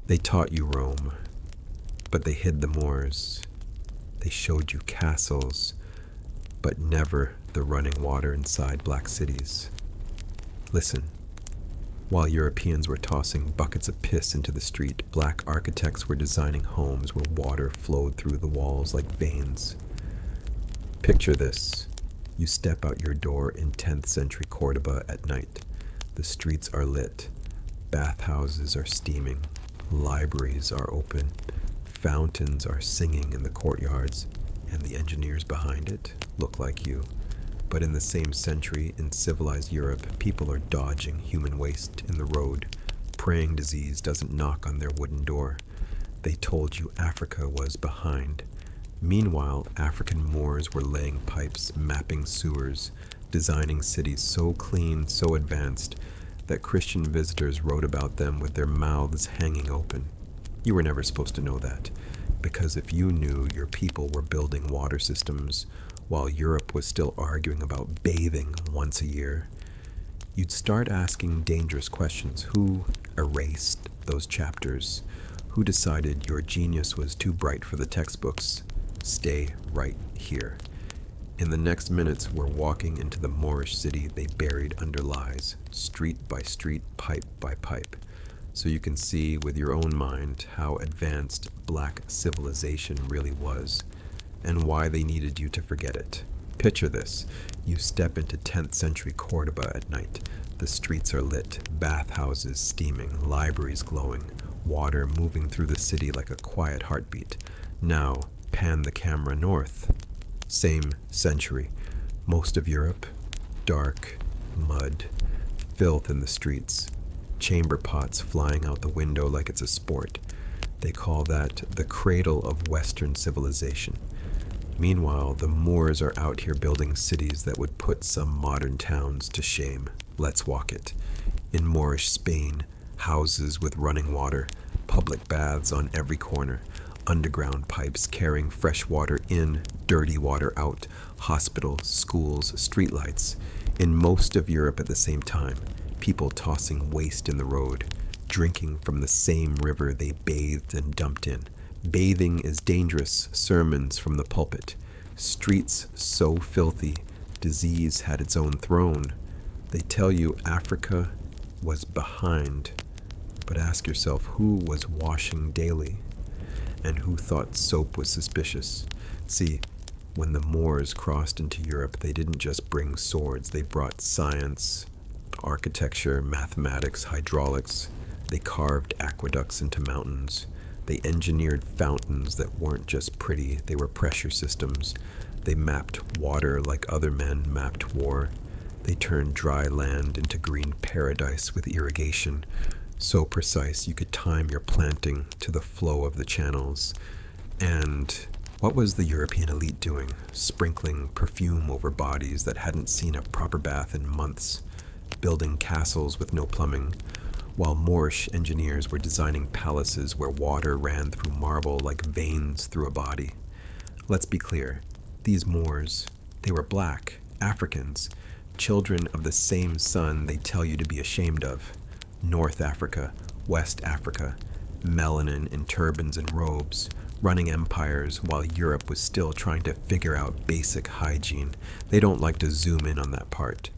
They taught you Rome, but they hid the Moors. They showed you castles, but never the running water inside black cities. Listen, while Europeans were tossing buckets of piss into the street, black architects were designing homes where water flowed through the walls like veins. Picture this. You step out your door in 10th century Córdoba at night. The streets are lit. Bathhouses are steaming. Libraries are open. Fountains are singing in the courtyards, and the engineers behind it look like you. But in the same century, in civilized Europe, people are dodging human waste in the road. Praying disease doesn't knock on their wooden door. They told you Africa was behind. Meanwhile, African Moors were laying pipes, mapping sewers, designing cities so clean, so advanced, that Christian visitors wrote about them with their mouths hanging open. You were never supposed to know that, because if you knew your people were building water systems while Europe was still arguing about bathing once a year, you'd start asking dangerous questions. Who erased those chapters? Who decided your genius was too bright for the textbooks? Stay right here. In the next minutes, we're walking into the Moorish city they buried under lies, street by street, pipe by pipe, so you can see with your own mind how advanced black civilization really was, and why they needed you to forget it. Picture this. You step into 10th century Córdoba at night. The streets are lit, bathhouses steaming, libraries glowing, water moving through the city like a quiet heartbeat. Now, pan the camera north. Same century. Most of Europe, dark, mud, filth in the streets, chamber pots flying out the window like it's a sport. They call that the cradle of Western civilization. Meanwhile, the Moors are out here building cities that would put some modern towns to shame. Let's walk it. In Moorish Spain, houses with running water, public baths on every corner, underground pipes carrying fresh water in, dirty water out, hospitals, schools, streetlights. In most of Europe at the same time, people tossing waste in the road, drinking from the same river they bathed and dumped in. Bathing is dangerous, sermons from the pulpit. Streets so filthy, disease had its own throne. They tell you Africa was behind, but ask yourself who was washing daily? And who thought soap was suspicious? See, when the Moors crossed into Europe, they didn't just bring swords. They brought science, architecture, mathematics, hydraulics. They carved aqueducts into mountains. They engineered fountains that weren't just pretty, they were pressure systems. They mapped water like other men mapped war. They turned dry land into green paradise with irrigation, so precise you could time your planting to the flow of the channels. And what was the European elite doing? Sprinkling perfume over bodies that hadn't seen a proper bath in months, building castles with no plumbing, while Moorish engineers were designing palaces where water ran through marble like veins through a body. Let's be clear, these Moors, they were black, Africans, children of the same sun they tell you to be ashamed of. North Africa, West Africa, melanin in turbans and robes, running empires while Europe was still trying to figure out basic hygiene. They don't like to zoom in on that part,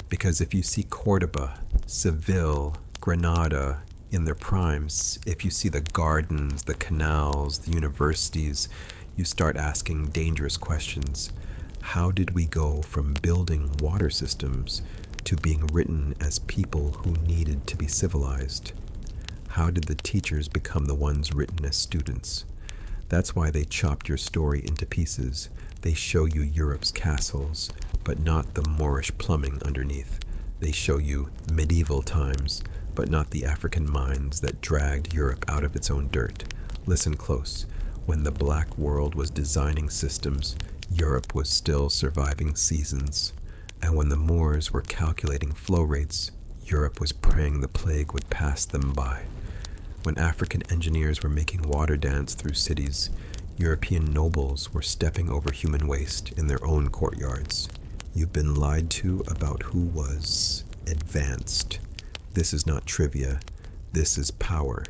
because if you see Córdoba, Seville, Granada in their primes, if you see the gardens, the canals, the universities, you start asking dangerous questions. How did we go from building water systems to being written as people who needed to be civilized? How did the teachers become the ones written as students? That's why they chopped your story into pieces. They show you Europe's castles, but not the Moorish plumbing underneath. They show you medieval times, but not the African minds that dragged Europe out of its own dirt. Listen close. When the black world was designing systems, Europe was still surviving seasons. And when the Moors were calculating flow rates, Europe was praying the plague would pass them by. When African engineers were making water dance through cities, European nobles were stepping over human waste in their own courtyards. You've been lied to about who was advanced. This is not trivia. This is power.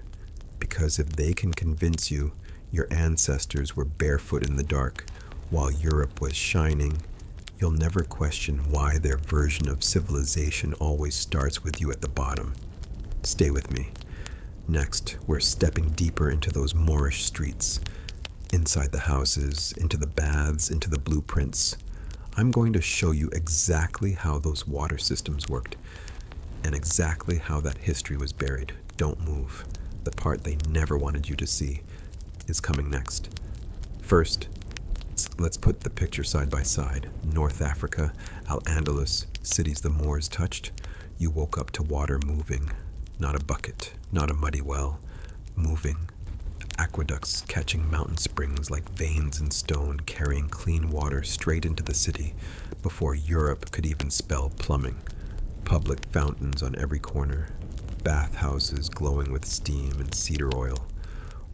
Because if they can convince you your ancestors were barefoot in the dark while Europe was shining, you'll never question why their version of civilization always starts with you at the bottom. Stay with me. Next, we're stepping deeper into those Moorish streets, inside the houses, into the baths, into the blueprints. I'm going to show you exactly how those water systems worked and exactly how that history was buried. Don't move. The part they never wanted you to see is coming next. First, let's put the picture side by side. North Africa, Al-Andalus, cities the Moors touched. You woke up to water moving, not a bucket, not a muddy well, moving. Aqueducts catching mountain springs like veins in stone, carrying clean water straight into the city before Europe could even spell plumbing. Public fountains on every corner, bathhouses glowing with steam and cedar oil,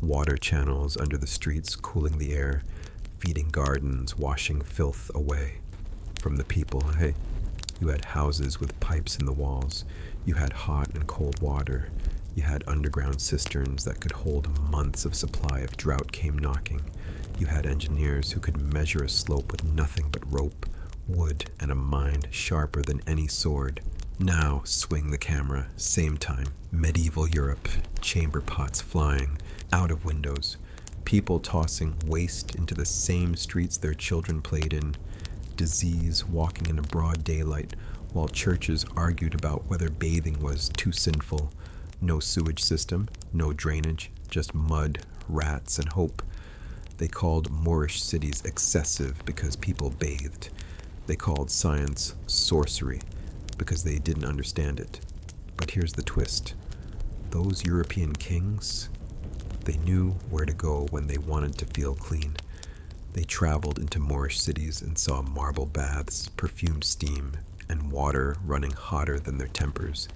water channels under the streets cooling the air, feeding gardens, washing filth away from the people. Hey, you had houses with pipes in the walls. You had hot and cold water. You had underground cisterns that could hold months of supply if drought came knocking. You had engineers who could measure a slope with nothing but rope, wood, and a mind sharper than any sword. Now swing the camera, same time, medieval Europe, chamber pots flying out of windows, people tossing waste into the same streets their children played in, disease walking in a broad daylight while churches argued about whether bathing was too sinful. No sewage system, no drainage, just mud, rats, and hope. They called Moorish cities excessive because people bathed. They called science sorcery because they didn't understand it. But here's the twist. Those European kings, they knew where to go when they wanted to feel clean. They traveled into Moorish cities and saw marble baths, perfumed steam, and water running hotter than their tempers.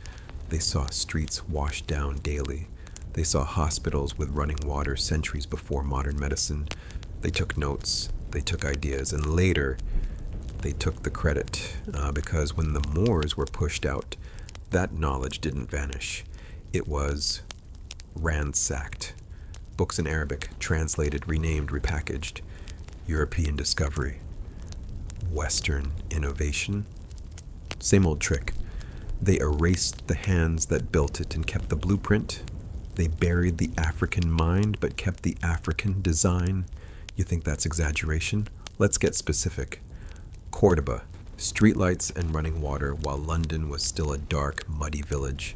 They saw streets washed down daily. They saw hospitals with running water centuries before modern medicine. They took notes, they took ideas, and later they took the credit because when the Moors were pushed out, that knowledge didn't vanish. It was ransacked. Books in Arabic, translated, renamed, repackaged. European discovery. Western innovation. Same old trick. They erased the hands that built it and kept the blueprint. They buried the African mind but kept the African design. You think that's exaggeration? Let's get specific. Córdoba, streetlights and running water while London was still a dark, muddy village.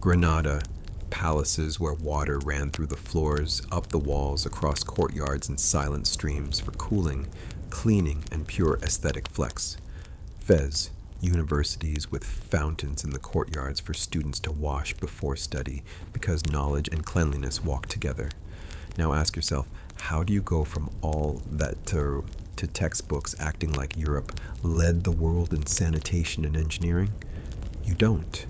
Granada, palaces where water ran through the floors, up the walls, across courtyards and silent streams for cooling, cleaning, and pure aesthetic flex. Fez, universities with fountains in the courtyards for students to wash before study because knowledge and cleanliness walk together. Now ask yourself, how do you go from all that to textbooks acting like Europe led the world in sanitation and engineering? You don't.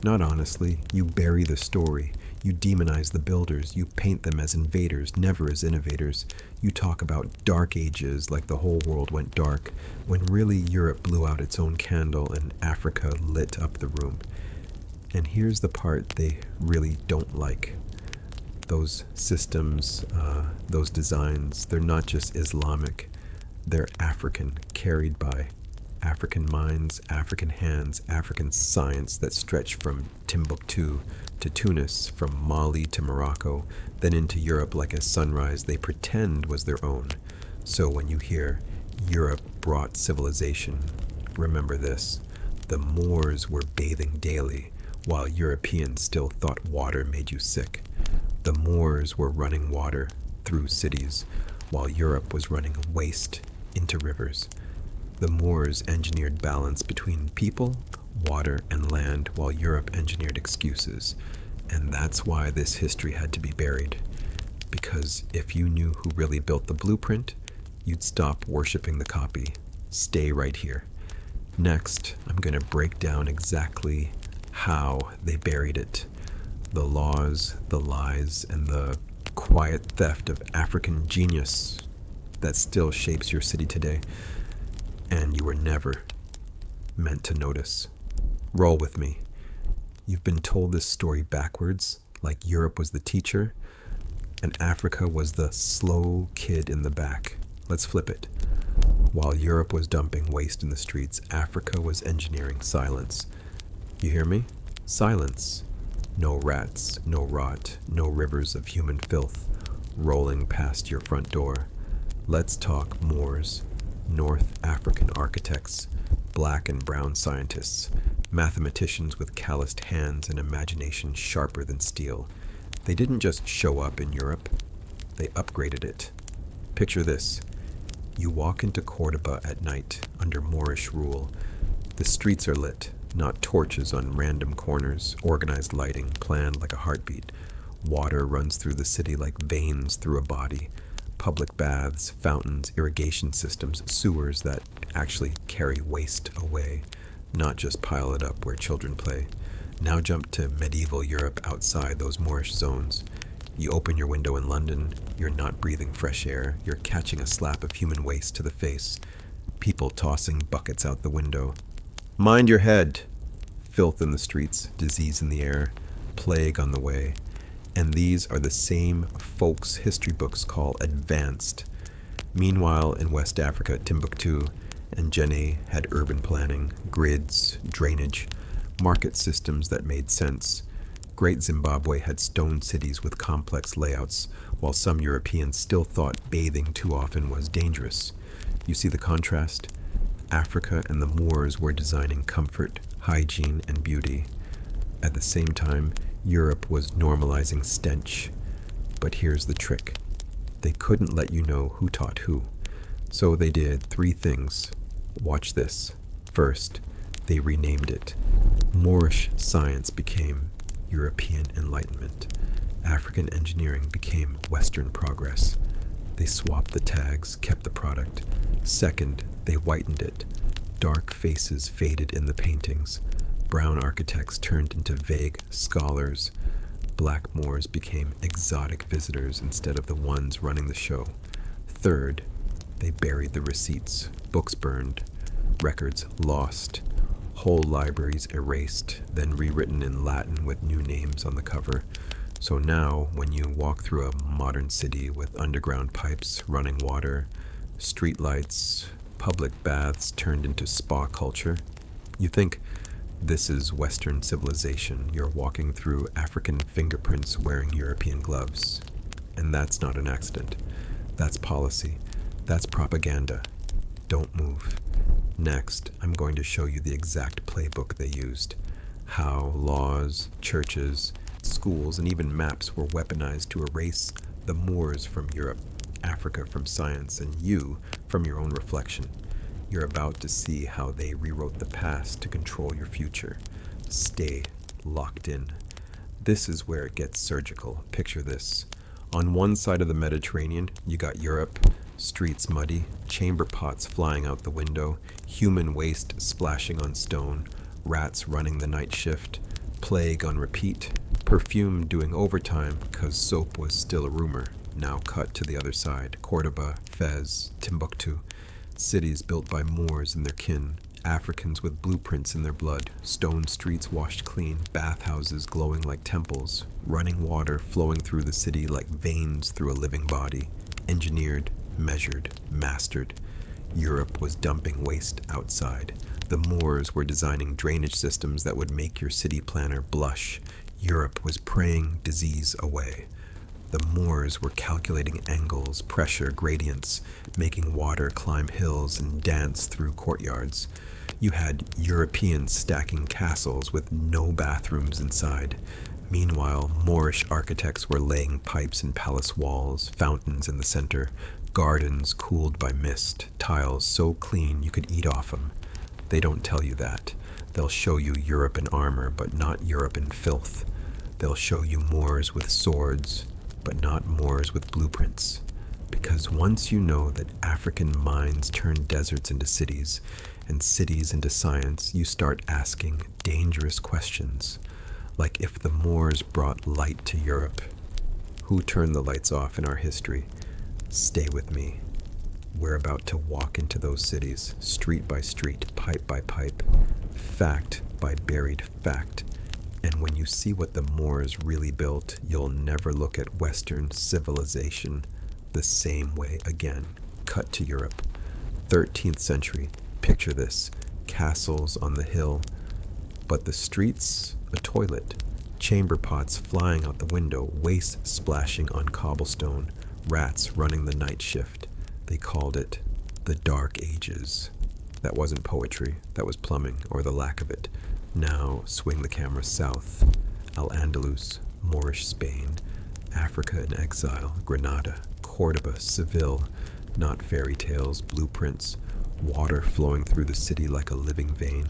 Not honestly. You bury the story. You demonize the builders. You paint them as invaders, never as innovators. You talk about dark ages like the whole world went dark, when really Europe blew out its own candle and Africa lit up the room. And here's the part they really don't like. Those systems, those designs, they're not just Islamic. They're African, carried by African minds, African hands, African science that stretch from Timbuktu to Tunis, from Mali to Morocco, then into Europe like a sunrise they pretend was their own. So when you hear Europe brought civilization, remember this. The Moors were bathing daily, while Europeans still thought water made you sick. The Moors were running water through cities, while Europe was running waste into rivers. The Moors engineered balance between people, water, and land, while Europe engineered excuses. And that's why this history had to be buried. Because if you knew who really built the blueprint, you'd stop worshiping the copy. Stay right here. Next, I'm going to break down exactly how they buried it. The laws, the lies, and the quiet theft of African genius that still shapes your city today. And you were never meant to notice. Roll with me. You've been told this story backwards, like Europe was the teacher, and Africa was the slow kid in the back. Let's flip it. While Europe was dumping waste in the streets, Africa was engineering silence. You hear me? Silence. No rats, no rot, no rivers of human filth rolling past your front door. Let's talk Moors, North African architects, black and brown scientists, mathematicians with calloused hands and imagination sharper than steel. They didn't just show up in Europe, they upgraded it. Picture this. You walk into Córdoba at night under Moorish rule. The streets are lit, not torches on random corners, organized lighting planned like a heartbeat. Water runs through the city like veins through a body. Public baths, fountains, irrigation systems, sewers that actually carry waste away, not just pile it up where children play. Now jump to medieval Europe outside those Moorish zones. You open your window in London, you're not breathing fresh air, you're catching a slap of human waste to the face. People tossing buckets out the window. Mind your head! Filth in the streets, disease in the air, plague on the way. And these are the same folks history books call advanced. Meanwhile, in West Africa, Timbuktu and Djenné had urban planning, grids, drainage, market systems that made sense. Great Zimbabwe had stone cities with complex layouts, while some Europeans still thought bathing too often was dangerous. You see the contrast? Africa and the Moors were designing comfort, hygiene, and beauty. At the same time, Europe was normalizing stench. But here's the trick. They couldn't let you know who taught who. So they did 3 things. Watch this. First, they renamed it. Moorish science became European Enlightenment. African engineering became Western progress. They swapped the tags, kept the product. Second, they whitened it. Dark faces faded in the paintings. Brown architects turned into vague scholars. Black Moors became exotic visitors instead of the ones running the show. Third, they buried the receipts. Books burned, records lost, whole libraries erased, then rewritten in Latin with new names on the cover. So now, when you walk through a modern city with underground pipes, running water, streetlights, public baths turned into spa culture, you think, this is Western civilization. You're walking through African fingerprints wearing European gloves. And that's not an accident. That's policy. That's propaganda. Don't move. Next, I'm going to show you the exact playbook they used. How laws, churches, schools, and even maps were weaponized to erase the Moors from Europe, Africa from science, and you from your own reflection. You're about to see how they rewrote the past to control your future. Stay locked in. This is where it gets surgical. Picture this. On one side of the Mediterranean, you got Europe, streets muddy, chamber pots flying out the window, human waste splashing on stone, rats running the night shift, plague on repeat, perfume doing overtime because soap was still a rumor. Now cut to the other side. Córdoba, Fez, Timbuktu. Cities built by Moors and their kin, Africans with blueprints in their blood, stone streets washed clean, bathhouses glowing like temples, running water flowing through the city like veins through a living body, engineered, measured, mastered. Europe was dumping waste outside. The Moors were designing drainage systems that would make your city planner blush. Europe was praying disease away. The Moors were calculating angles, pressure, gradients, making water climb hills and dance through courtyards. You had Europeans stacking castles with no bathrooms inside. Meanwhile, Moorish architects were laying pipes in palace walls, fountains in the center, gardens cooled by mist, tiles so clean you could eat off them. They don't tell you that. They'll show you Europe in armor, but not Europe in filth. They'll show you Moors with swords, but not Moors with blueprints. Because once you know that African minds turn deserts into cities, and cities into science, you start asking dangerous questions. Like if the Moors brought light to Europe, who turned the lights off in our history? Stay with me. We're about to walk into those cities, street by street, pipe by pipe, fact by buried fact. And when you see what the Moors really built, you'll never look at Western civilization the same way again. Cut to Europe. 13th century. Picture this. Castles on the hill. But the streets, a toilet. Chamber pots flying out the window. Waste splashing on cobblestone. Rats running the night shift. They called it the Dark Ages. That wasn't poetry. That was plumbing, or the lack of it. Now swing the camera south. Al-Andalus, Moorish Spain, Africa in exile, Granada, Córdoba, Seville, not fairy tales, blueprints, water flowing through the city like a living vein,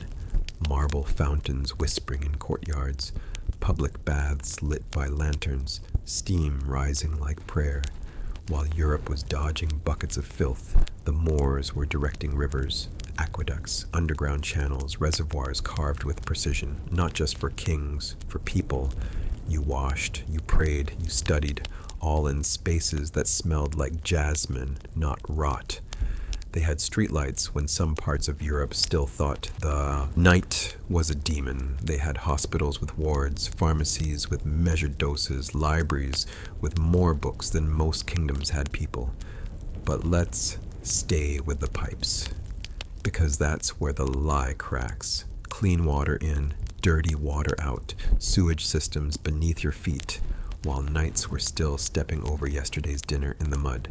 marble fountains whispering in courtyards, public baths lit by lanterns, steam rising like prayer. While Europe was dodging buckets of filth, the Moors were directing rivers, aqueducts, underground channels, reservoirs carved with precision, not just for kings, for people. You washed, you prayed, you studied, all in spaces that smelled like jasmine, not rot. They had streetlights when some parts of Europe still thought the night was a demon. They had hospitals with wards, pharmacies with measured doses, libraries with more books than most kingdoms had people. But let's stay with the pipes, because that's where the lie cracks. Clean water in, dirty water out, sewage systems beneath your feet, while nights were still stepping over yesterday's dinner in the mud.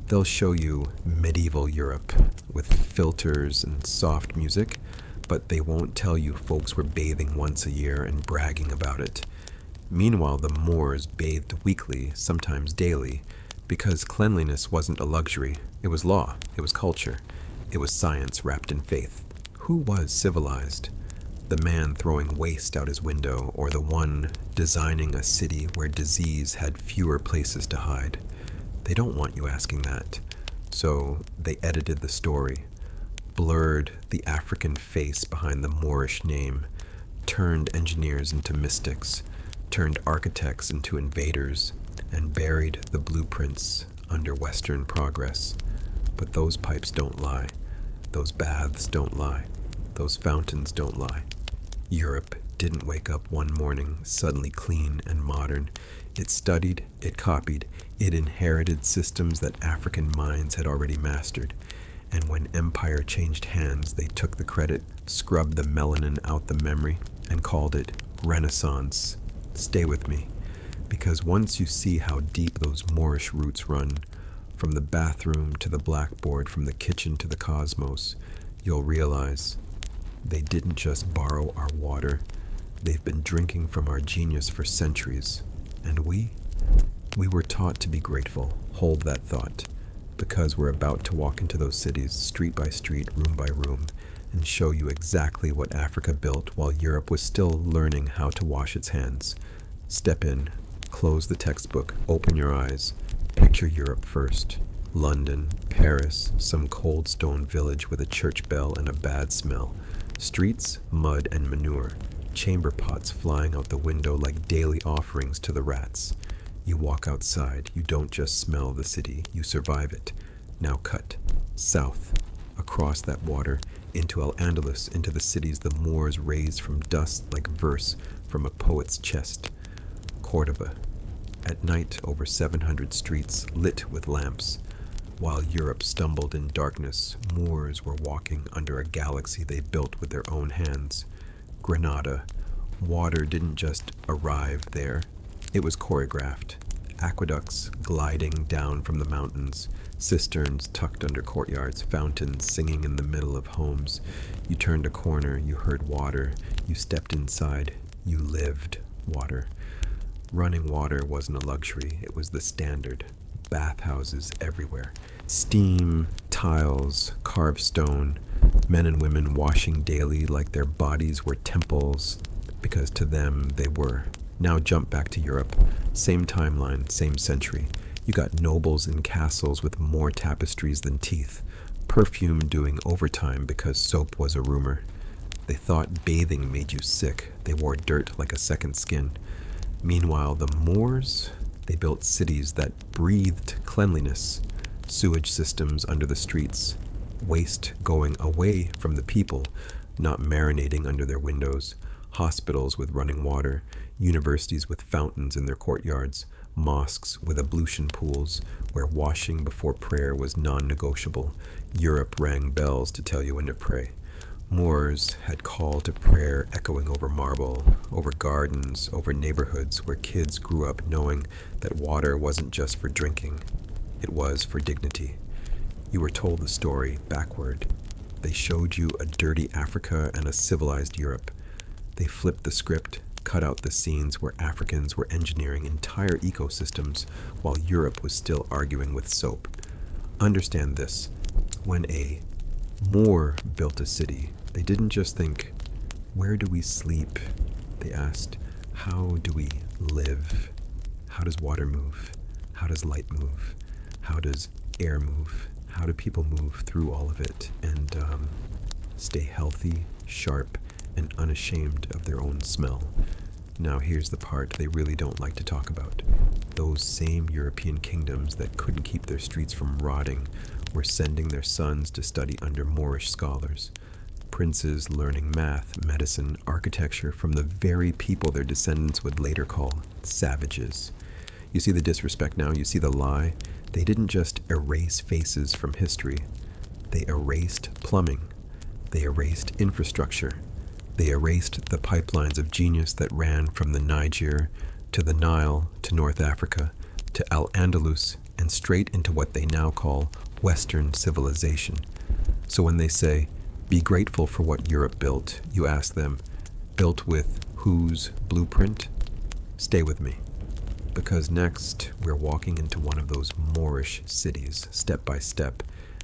They'll show you medieval Europe with filters and soft music, but they won't tell you folks were bathing once a year and bragging about it. Meanwhile, the Moors bathed weekly, sometimes daily, because cleanliness wasn't a luxury. It was law, it was culture, it was science wrapped in faith. Who was civilized? The man throwing waste out his window, or the one designing a city where disease had fewer places to hide? They don't want you asking that. So they edited the story, blurred the African face behind the Moorish name, turned engineers into mystics, turned architects into invaders, and buried the blueprints under Western progress. But those pipes don't lie. Those baths don't lie. Those fountains don't lie. Europe didn't wake up one morning suddenly clean and modern. It studied, it copied, it inherited systems that African minds had already mastered. And when empire changed hands, they took the credit, scrubbed the melanin out the memory, and called it Renaissance. Stay with me, because once you see how deep those Moorish roots run, from the bathroom to the blackboard, from the kitchen to the cosmos, you'll realize they didn't just borrow our water. They've been drinking from our genius for centuries. And we were taught to be grateful. Hold that thought, because we're about to walk into those cities, street by street, room by room, and show you exactly what Africa built while Europe was still learning how to wash its hands. Step in, close the textbook, open your eyes, picture Europe first. London, Paris, some cold stone village with a church bell and a bad smell. Streets, mud and manure. Chamber pots flying out the window like daily offerings to the rats. You walk outside, you don't just smell the city, you survive it. Now cut south, across that water, into Al-Andalus, into the cities the Moors raised from dust like verse from a poet's chest. Córdoba, at night over 700 streets lit with lamps. While Europe stumbled in darkness, Moors were walking under a galaxy they built with their own hands. Granada, water didn't just arrive there, it was choreographed. Aqueducts gliding down from the mountains, cisterns tucked under courtyards, fountains singing in the middle of homes. You turned a corner, you heard water, you stepped inside, you lived water. Running water wasn't a luxury, it was the standard. Bathhouses everywhere. Steam, tiles, carved stone, men and women washing daily like their bodies were temples, because to them they were. Now jump back to Europe. Same timeline, same century. You got nobles in castles with more tapestries than teeth. Perfume doing overtime because soap was a rumor. They thought bathing made you sick. They wore dirt like a second skin. Meanwhile, the Moors, they built cities that breathed cleanliness, sewage systems under the streets, waste going away from the people, not marinating under their windows, Hospitals with running water, universities with fountains in their courtyards, mosques with ablution pools where washing before prayer was non-negotiable. Europe rang bells to tell you when to pray. Moors had call to prayer echoing over marble, over gardens, over neighborhoods where kids grew up knowing that water wasn't just for drinking, it was for dignity. You were told the story backward. They showed you a dirty Africa and a civilized Europe. They flipped the script, cut out the scenes where Africans were engineering entire ecosystems while Europe was still arguing with soap. Understand this. When a Moor built a city, they didn't just think, where do we sleep? They asked, how do we live? How does water move? How does light move? How does air move? How do people move through all of it and stay healthy, sharp, and unashamed of their own smell? Now here's the part they really don't like to talk about. Those same European kingdoms that couldn't keep their streets from rotting were sending their sons to study under Moorish scholars. Princes learning math, medicine, architecture from the very people their descendants would later call savages. You see the disrespect now, you see the lie. They didn't just erase faces from history. They erased plumbing. They erased infrastructure. They erased the pipelines of genius that ran from the Niger to the Nile to North Africa to Al-Andalus and straight into what they now call Western civilization. So when they say, be grateful for what Europe built, you ask them, built with whose blueprint? Stay with me. Because next, we're walking into one of those Moorish cities, step by step,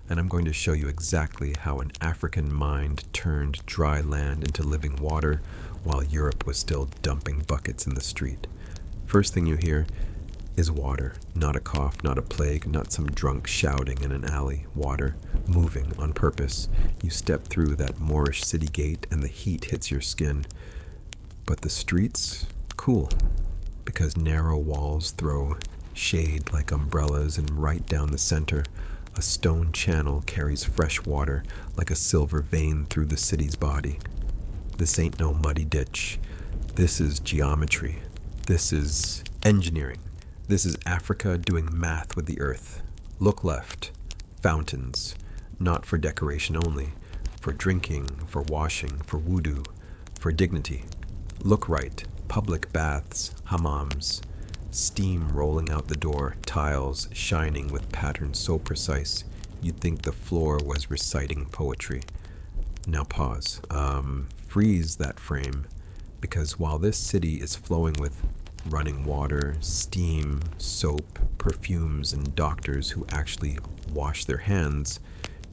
and I'm going to show you exactly how an African mind turned dry land into living water while Europe was still dumping buckets in the street. First thing you hear is water, not a cough, not a plague, not some drunk shouting in an alley. Water, moving on purpose. You step through that Moorish city gate and the heat hits your skin. But the streets, cool, because narrow walls throw shade like umbrellas, and right down the center, a stone channel carries fresh water like a silver vein through the city's body. This ain't no muddy ditch. This is geometry. This is engineering. This is Africa doing math with the earth. Look left. Fountains. Not for decoration only. For drinking, for washing, for wudu, for dignity. Look right. Public baths, hammams. Steam rolling out the door, tiles shining with patterns so precise you'd think the floor was reciting poetry. Now pause. Freeze that frame, because while this city is flowing with running water, steam, soap, perfumes, and doctors who actually wash their hands,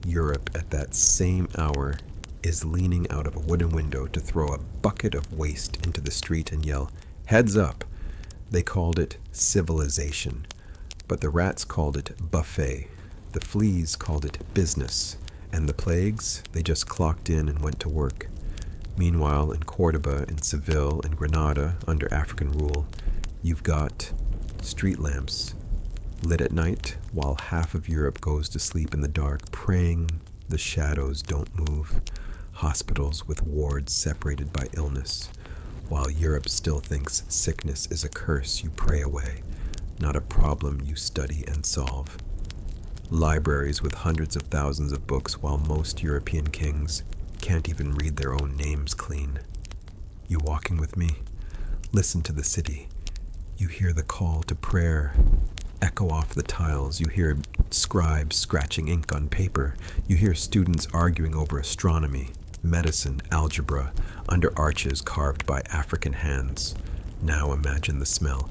Europe at that same hour is leaning out of a wooden window to throw a bucket of waste into the street and yell, "Heads up!" They called it civilization, but the rats called it buffet, the fleas called it business, and the plagues, they just clocked in and went to work. Meanwhile, in Córdoba, in Seville, in Granada, under African rule, you've got street lamps lit at night while half of Europe goes to sleep in the dark, praying the shadows don't move. Hospitals with wards separated by illness. While Europe still thinks sickness is a curse you pray away, not a problem you study and solve. Libraries with hundreds of thousands of books while most European kings can't even read their own names clean. You walking with me? Listen to the city. You hear the call to prayer echo off the tiles. You hear scribes scratching ink on paper. You hear students arguing over astronomy, medicine, algebra, under arches carved by African hands. Now imagine the smell.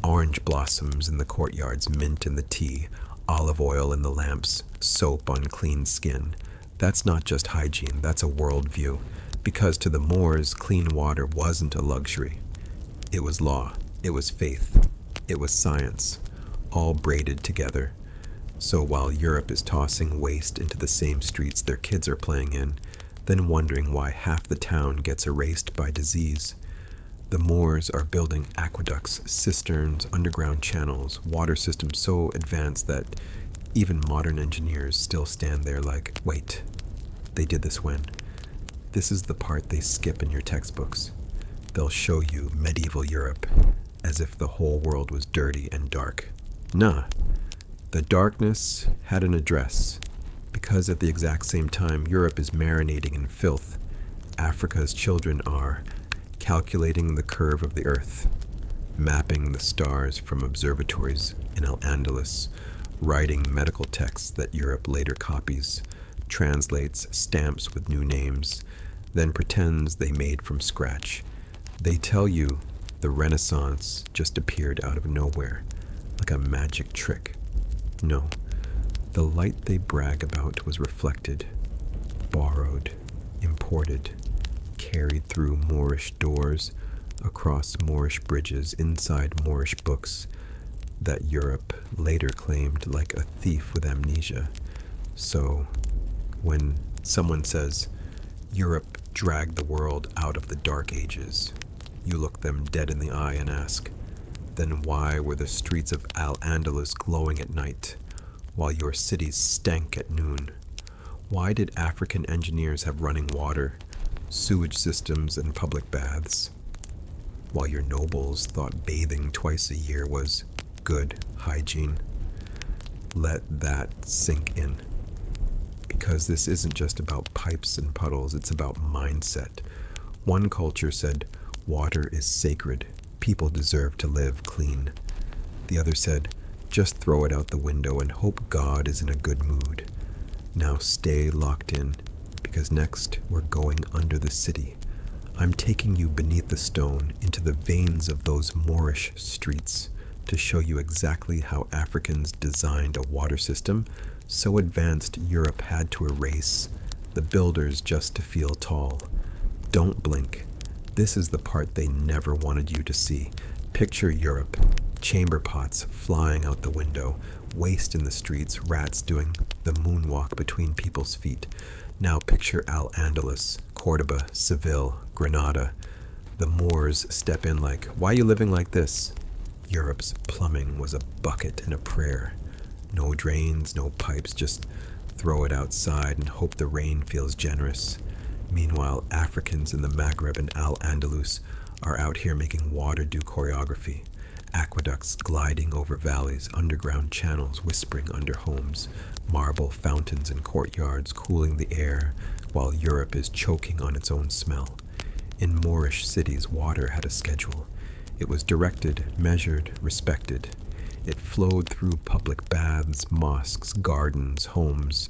Orange blossoms in the courtyards, mint in the tea, olive oil in the lamps, soap on clean skin. That's not just hygiene, that's a worldview. Because to the Moors, clean water wasn't a luxury. It was law, it was faith, it was science, all braided together. So while Europe is tossing waste into the same streets their kids are playing in, then wondering why half the town gets erased by disease, the Moors are building aqueducts, cisterns, underground channels, water systems so advanced that even modern engineers still stand there like, wait, they did this when? This is the part they skip in your textbooks. They'll show you medieval Europe as if the whole world was dirty and dark. Nah, the darkness had an address, because at the exact same time Europe is marinating in filth, Africa's children are calculating the curve of the earth, mapping the stars from observatories in Al-Andalus, writing medical texts that Europe later copies, translates, stamps with new names, then pretends they made from scratch. They tell you the Renaissance just appeared out of nowhere, like a magic trick. No, the light they brag about was reflected, borrowed, imported, carried through Moorish doors, across Moorish bridges, inside Moorish books that Europe later claimed like a thief with amnesia. So, when someone says, Europe dragged the world out of the Dark Ages, you look them dead in the eye and ask, then why were the streets of Al-Andalus glowing at night, while your cities stank at noon? Why did African engineers have running water, sewage systems, and public baths, while your nobles thought bathing twice a year was good hygiene? Let that sink in. Because this isn't just about pipes and puddles, it's about mindset. One culture said, water is sacred, people deserve to live clean. The other said, just throw it out the window and hope God is in a good mood. Now stay locked in, because next we're going under the city. I'm taking you beneath the stone into the veins of those Moorish streets to show you exactly how Africans designed a water system so advanced Europe had to erase the builders just to feel tall. Don't blink. This is the part they never wanted you to see. Picture Europe, chamber pots flying out the window, waste in the streets, rats doing the moonwalk between people's feet. Now picture Al-Andalus, Córdoba, Seville, Granada. The Moors step in like, why are you living like this? Europe's plumbing was a bucket and a prayer. No drains, no pipes, just throw it outside and hope the rain feels generous. Meanwhile, Africans in the Maghreb and Al-Andalus are out here making water do choreography. Aqueducts gliding over valleys, underground channels whispering under homes, marble fountains in courtyards cooling the air while Europe is choking on its own smell. In Moorish cities, water had a schedule. It was directed, measured, respected. It flowed through public baths, mosques, gardens, homes,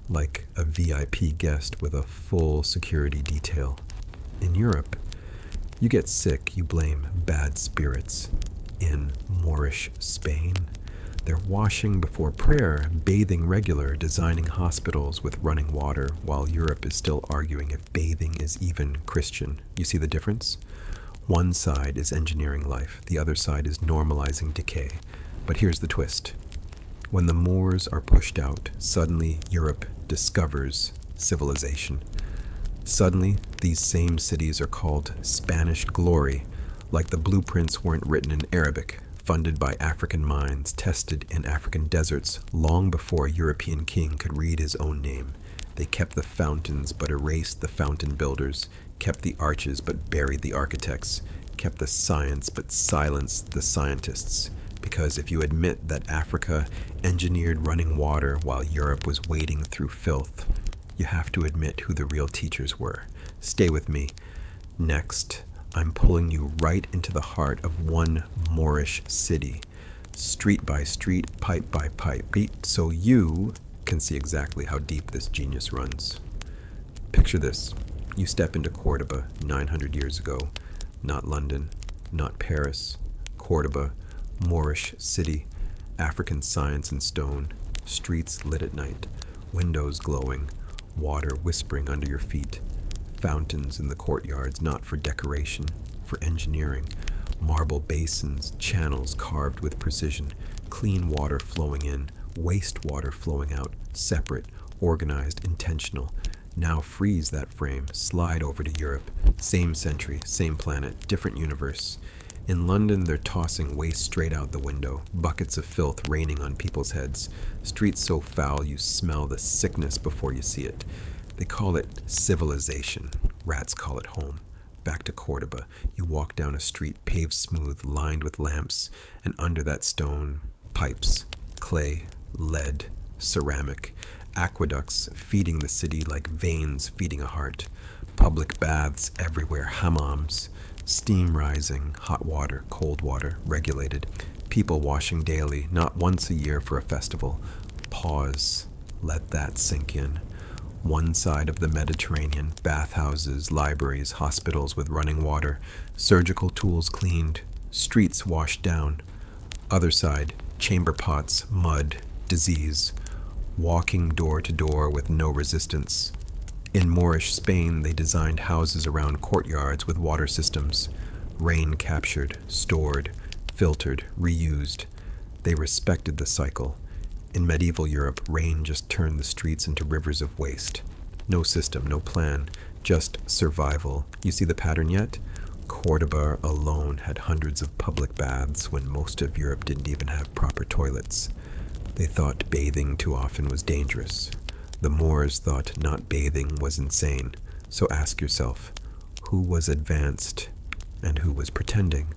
like a VIP guest with a full security detail. In Europe, you get sick, you blame bad spirits. In Moorish Spain, they're washing before prayer, bathing regular, designing hospitals with running water, while Europe is still arguing if bathing is even Christian. You see the difference? One side is engineering life, the other side is normalizing decay. But here's the twist. When the Moors are pushed out, suddenly Europe discovers civilization. Suddenly, these same cities are called Spanish glory, like the blueprints weren't written in Arabic, funded by African minds, tested in African deserts long before a European king could read his own name. They kept the fountains but erased the fountain builders, kept the arches but buried the architects, kept the science but silenced the scientists. Because if you admit that Africa engineered running water while Europe was wading through filth, you have to admit who the real teachers were. Stay with me. Next, I'm pulling you right into the heart of one Moorish city, street by street, pipe by pipe, so you can see exactly how deep this genius runs. Picture this. You step into Córdoba 900 years ago. Not London, not Paris. Córdoba, Moorish city, African science and stone, streets lit at night, windows glowing, water whispering under your feet, fountains in the courtyards not for decoration, for engineering, marble basins, channels carved with precision, clean water flowing in, wastewater flowing out, separate, organized, intentional. Now freeze that frame, slide over to Europe, same century, same planet, different universe. In London, they're tossing waste straight out the window, buckets of filth raining on people's heads, streets so foul you smell the sickness before you see it. They call it civilization. Rats call it home. back to Córdoba. You walk down a street paved smooth, lined with lamps, and under that stone, pipes, clay, lead, ceramic, aqueducts feeding the city like veins feeding a heart, public baths everywhere, hammams, steam rising, hot water, cold water, regulated, people washing daily, not once a year for a festival. Pause, let that sink in. One side of the Mediterranean, bathhouses, libraries, hospitals with running water, surgical tools cleaned, streets washed down. Other side, chamber pots, mud, disease, walking door to door with no resistance. In Moorish Spain, they designed houses around courtyards with water systems, rain captured, stored, filtered, reused. They respected the cycle. In medieval Europe, rain just turned the streets into rivers of waste. No system, no plan, just survival. You see the pattern yet? Córdoba alone had hundreds of public baths when most of Europe didn't even have proper toilets. They thought bathing too often was dangerous. The Moors thought not bathing was insane. So ask yourself, who was advanced and who was pretending?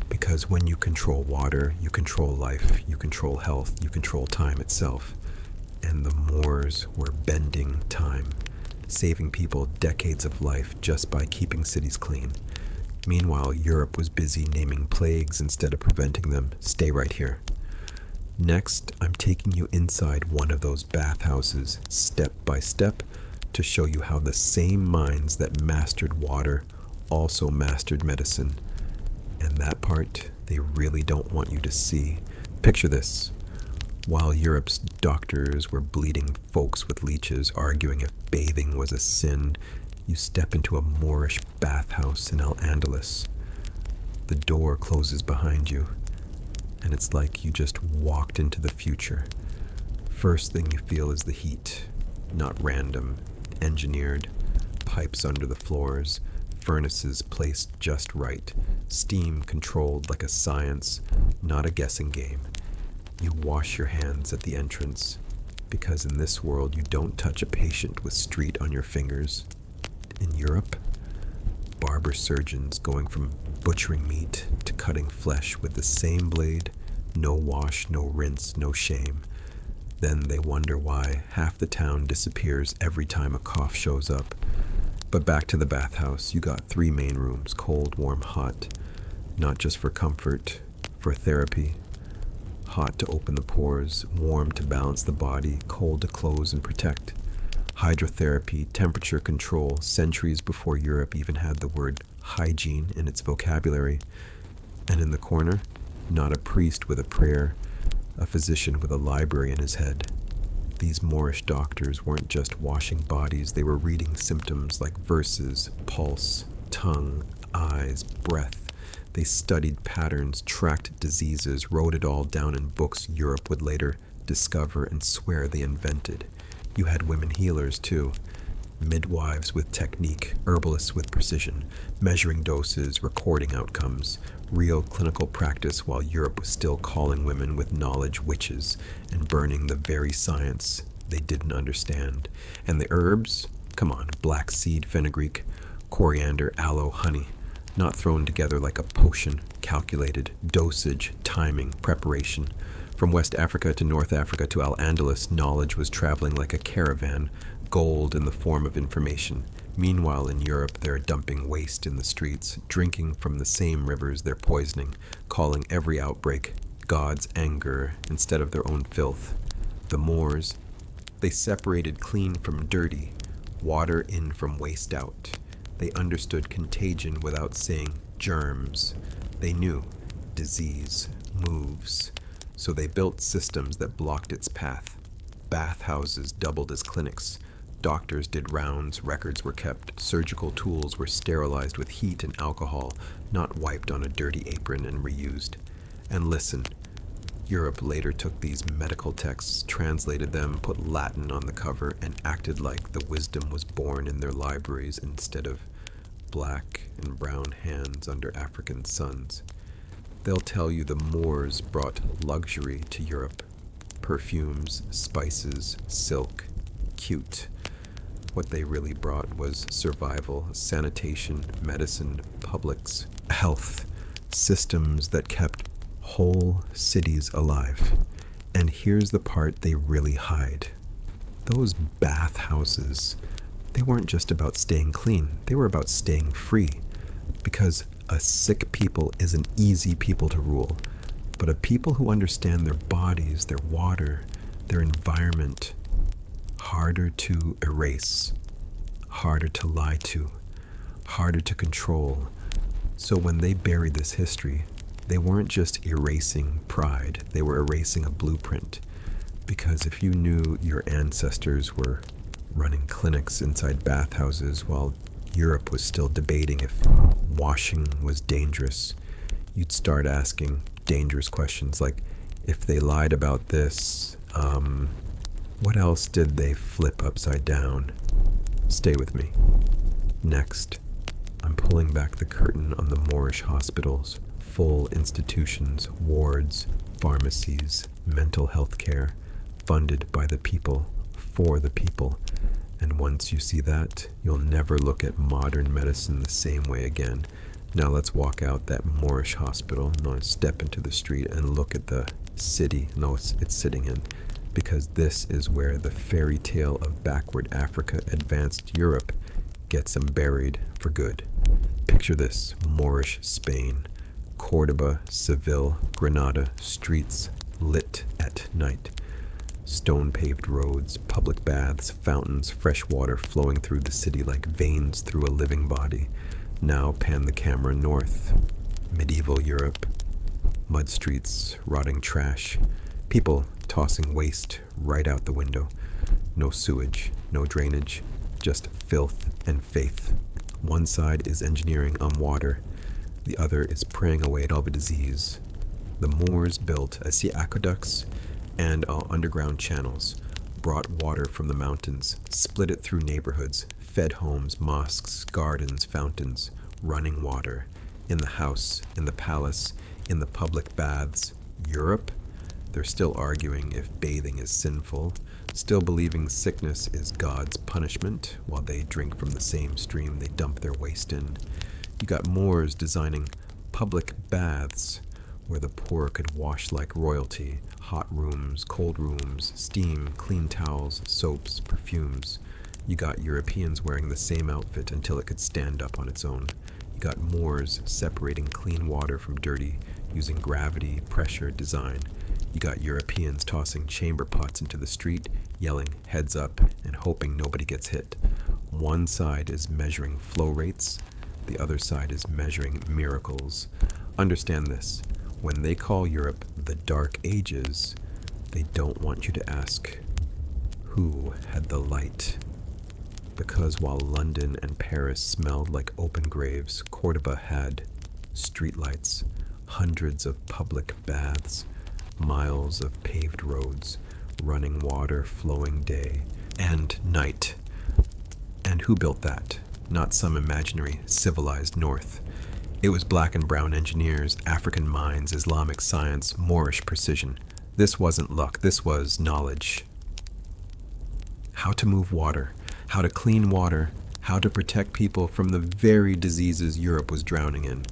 Because when you control water, you control life, you control health, you control time itself. And the Moors were bending time, saving people decades of life just by keeping cities clean. Meanwhile, Europe was busy naming plagues instead of preventing them. Stay right here. Next, I'm taking you inside one of those bathhouses, step by step, to show you how the same minds that mastered water also mastered medicine. And that part, they really don't want you to see. Picture this. While Europe's doctors were bleeding folks with leeches, arguing if bathing was a sin, you step into a Moorish bathhouse in Al-Andalus. The door closes behind you, and it's like you just walked into the future. First thing you feel is the heat, not random, engineered, pipes under the floors, furnaces placed just right, steam controlled like a science, not a guessing game. You wash your hands at the entrance, because in this world you don't touch a patient with street on your fingers. In Europe, barber surgeons going from butchering meat to cutting flesh with the same blade, no wash, no rinse, no shame. Then they wonder why half the town disappears every time a cough shows up. But back to the bathhouse, you got 3 main rooms, cold, warm, hot, not just for comfort, for therapy. Hot to open the pores, warm to balance the body, cold to close and protect. Hydrotherapy, temperature control, centuries before Europe even had the word hygiene in its vocabulary. And in the corner, not a priest with a prayer, a physician with a library in his head. These Moorish doctors weren't just washing bodies, they were reading symptoms like verses, pulse, tongue, eyes, breath. They studied patterns, tracked diseases, wrote it all down in books Europe would later discover and swear they invented. You had women healers too, midwives with technique, herbalists with precision, measuring doses, recording outcomes, real clinical practice while Europe was still calling women with knowledge witches and burning the very science they didn't understand. And the herbs? Come on, black seed fenugreek, coriander, aloe, honey. Not thrown together like a potion, calculated, dosage, timing, preparation. From West Africa to North Africa to Al-Andalus, knowledge was traveling like a caravan, gold in the form of information. Meanwhile, in Europe, they're dumping waste in the streets, drinking from the same rivers they're poisoning, calling every outbreak God's anger instead of their own filth. The Moors, they separated clean from dirty, water in from waste out. They understood contagion without saying germs. They knew disease moves. So they built systems that blocked its path. Bathhouses doubled as clinics. Doctors did rounds, records were kept, surgical tools were sterilized with heat and alcohol, not wiped on a dirty apron and reused. And listen, Europe later took these medical texts, translated them, put Latin on the cover, and acted like the wisdom was born in their libraries instead of black and brown hands under African suns. They'll tell you the Moors brought luxury to Europe. Perfumes, spices, silk, cute. What they really brought was survival, sanitation, medicine, publics, health, systems that kept whole cities alive. And here's the part they really hide. Those bathhouses, they weren't just about staying clean, they were about staying free. Because a sick people is an easy people to rule. But a people who understand their bodies, their water, their environment, harder to erase, harder to lie to, harder to control. So when they buried this history, they weren't just erasing pride, they were erasing a blueprint. Because if you knew your ancestors were running clinics inside bathhouses while Europe was still debating if washing was dangerous, you'd start asking dangerous questions like, if they lied about this, what else did they flip upside down? Stay with me. Next, I'm pulling back the curtain on the Moorish hospitals, full institutions, wards, pharmacies, mental health care, funded by the people, for the people. And once you see that, you'll never look at modern medicine the same way again. Now let's walk out that Moorish hospital. Now step into the street and look at the city it's sitting in. Because this is where the fairy tale of backward Africa advanced Europe gets them buried for good. Picture this: Moorish Spain, Córdoba, Seville, Granada, streets lit at night. Stone-paved roads, public baths, fountains, fresh water flowing through the city like veins through a living body. Now pan the camera north. Medieval Europe. Mud streets, rotting trash. People tossing waste right out the window. No sewage, no drainage, just filth and faith. One side is engineering on water. The other is preying away at all the disease. The Moors built aqueducts and underground channels, brought water from the mountains, split it through neighborhoods, fed homes, mosques, gardens, fountains, running water, in the house, in the palace, in the public baths. Europe? They're still arguing if bathing is sinful, still believing sickness is God's punishment, while they drink from the same stream they dump their waste in. You got Moors designing public baths, where the poor could wash like royalty, hot rooms, cold rooms, steam, clean towels, soaps, perfumes. You got Europeans wearing the same outfit until it could stand up on its own. You got Moors separating clean water from dirty, using gravity, pressure, design. You got Europeans tossing chamber pots into the street, yelling heads up and hoping nobody gets hit. One side is measuring flow rates, the other side is measuring miracles. Understand this. When they call Europe the Dark Ages, they don't want you to ask, who had the light? Because while London and Paris smelled like open graves, Córdoba had streetlights, hundreds of public baths, miles of paved roads, running water flowing day and night. And who built that? Not some imaginary civilized north. It was black and brown engineers, African minds, Islamic science, Moorish precision. This wasn't luck, this was knowledge. How to move water, how to clean water, how to protect people from the very diseases Europe was drowning in.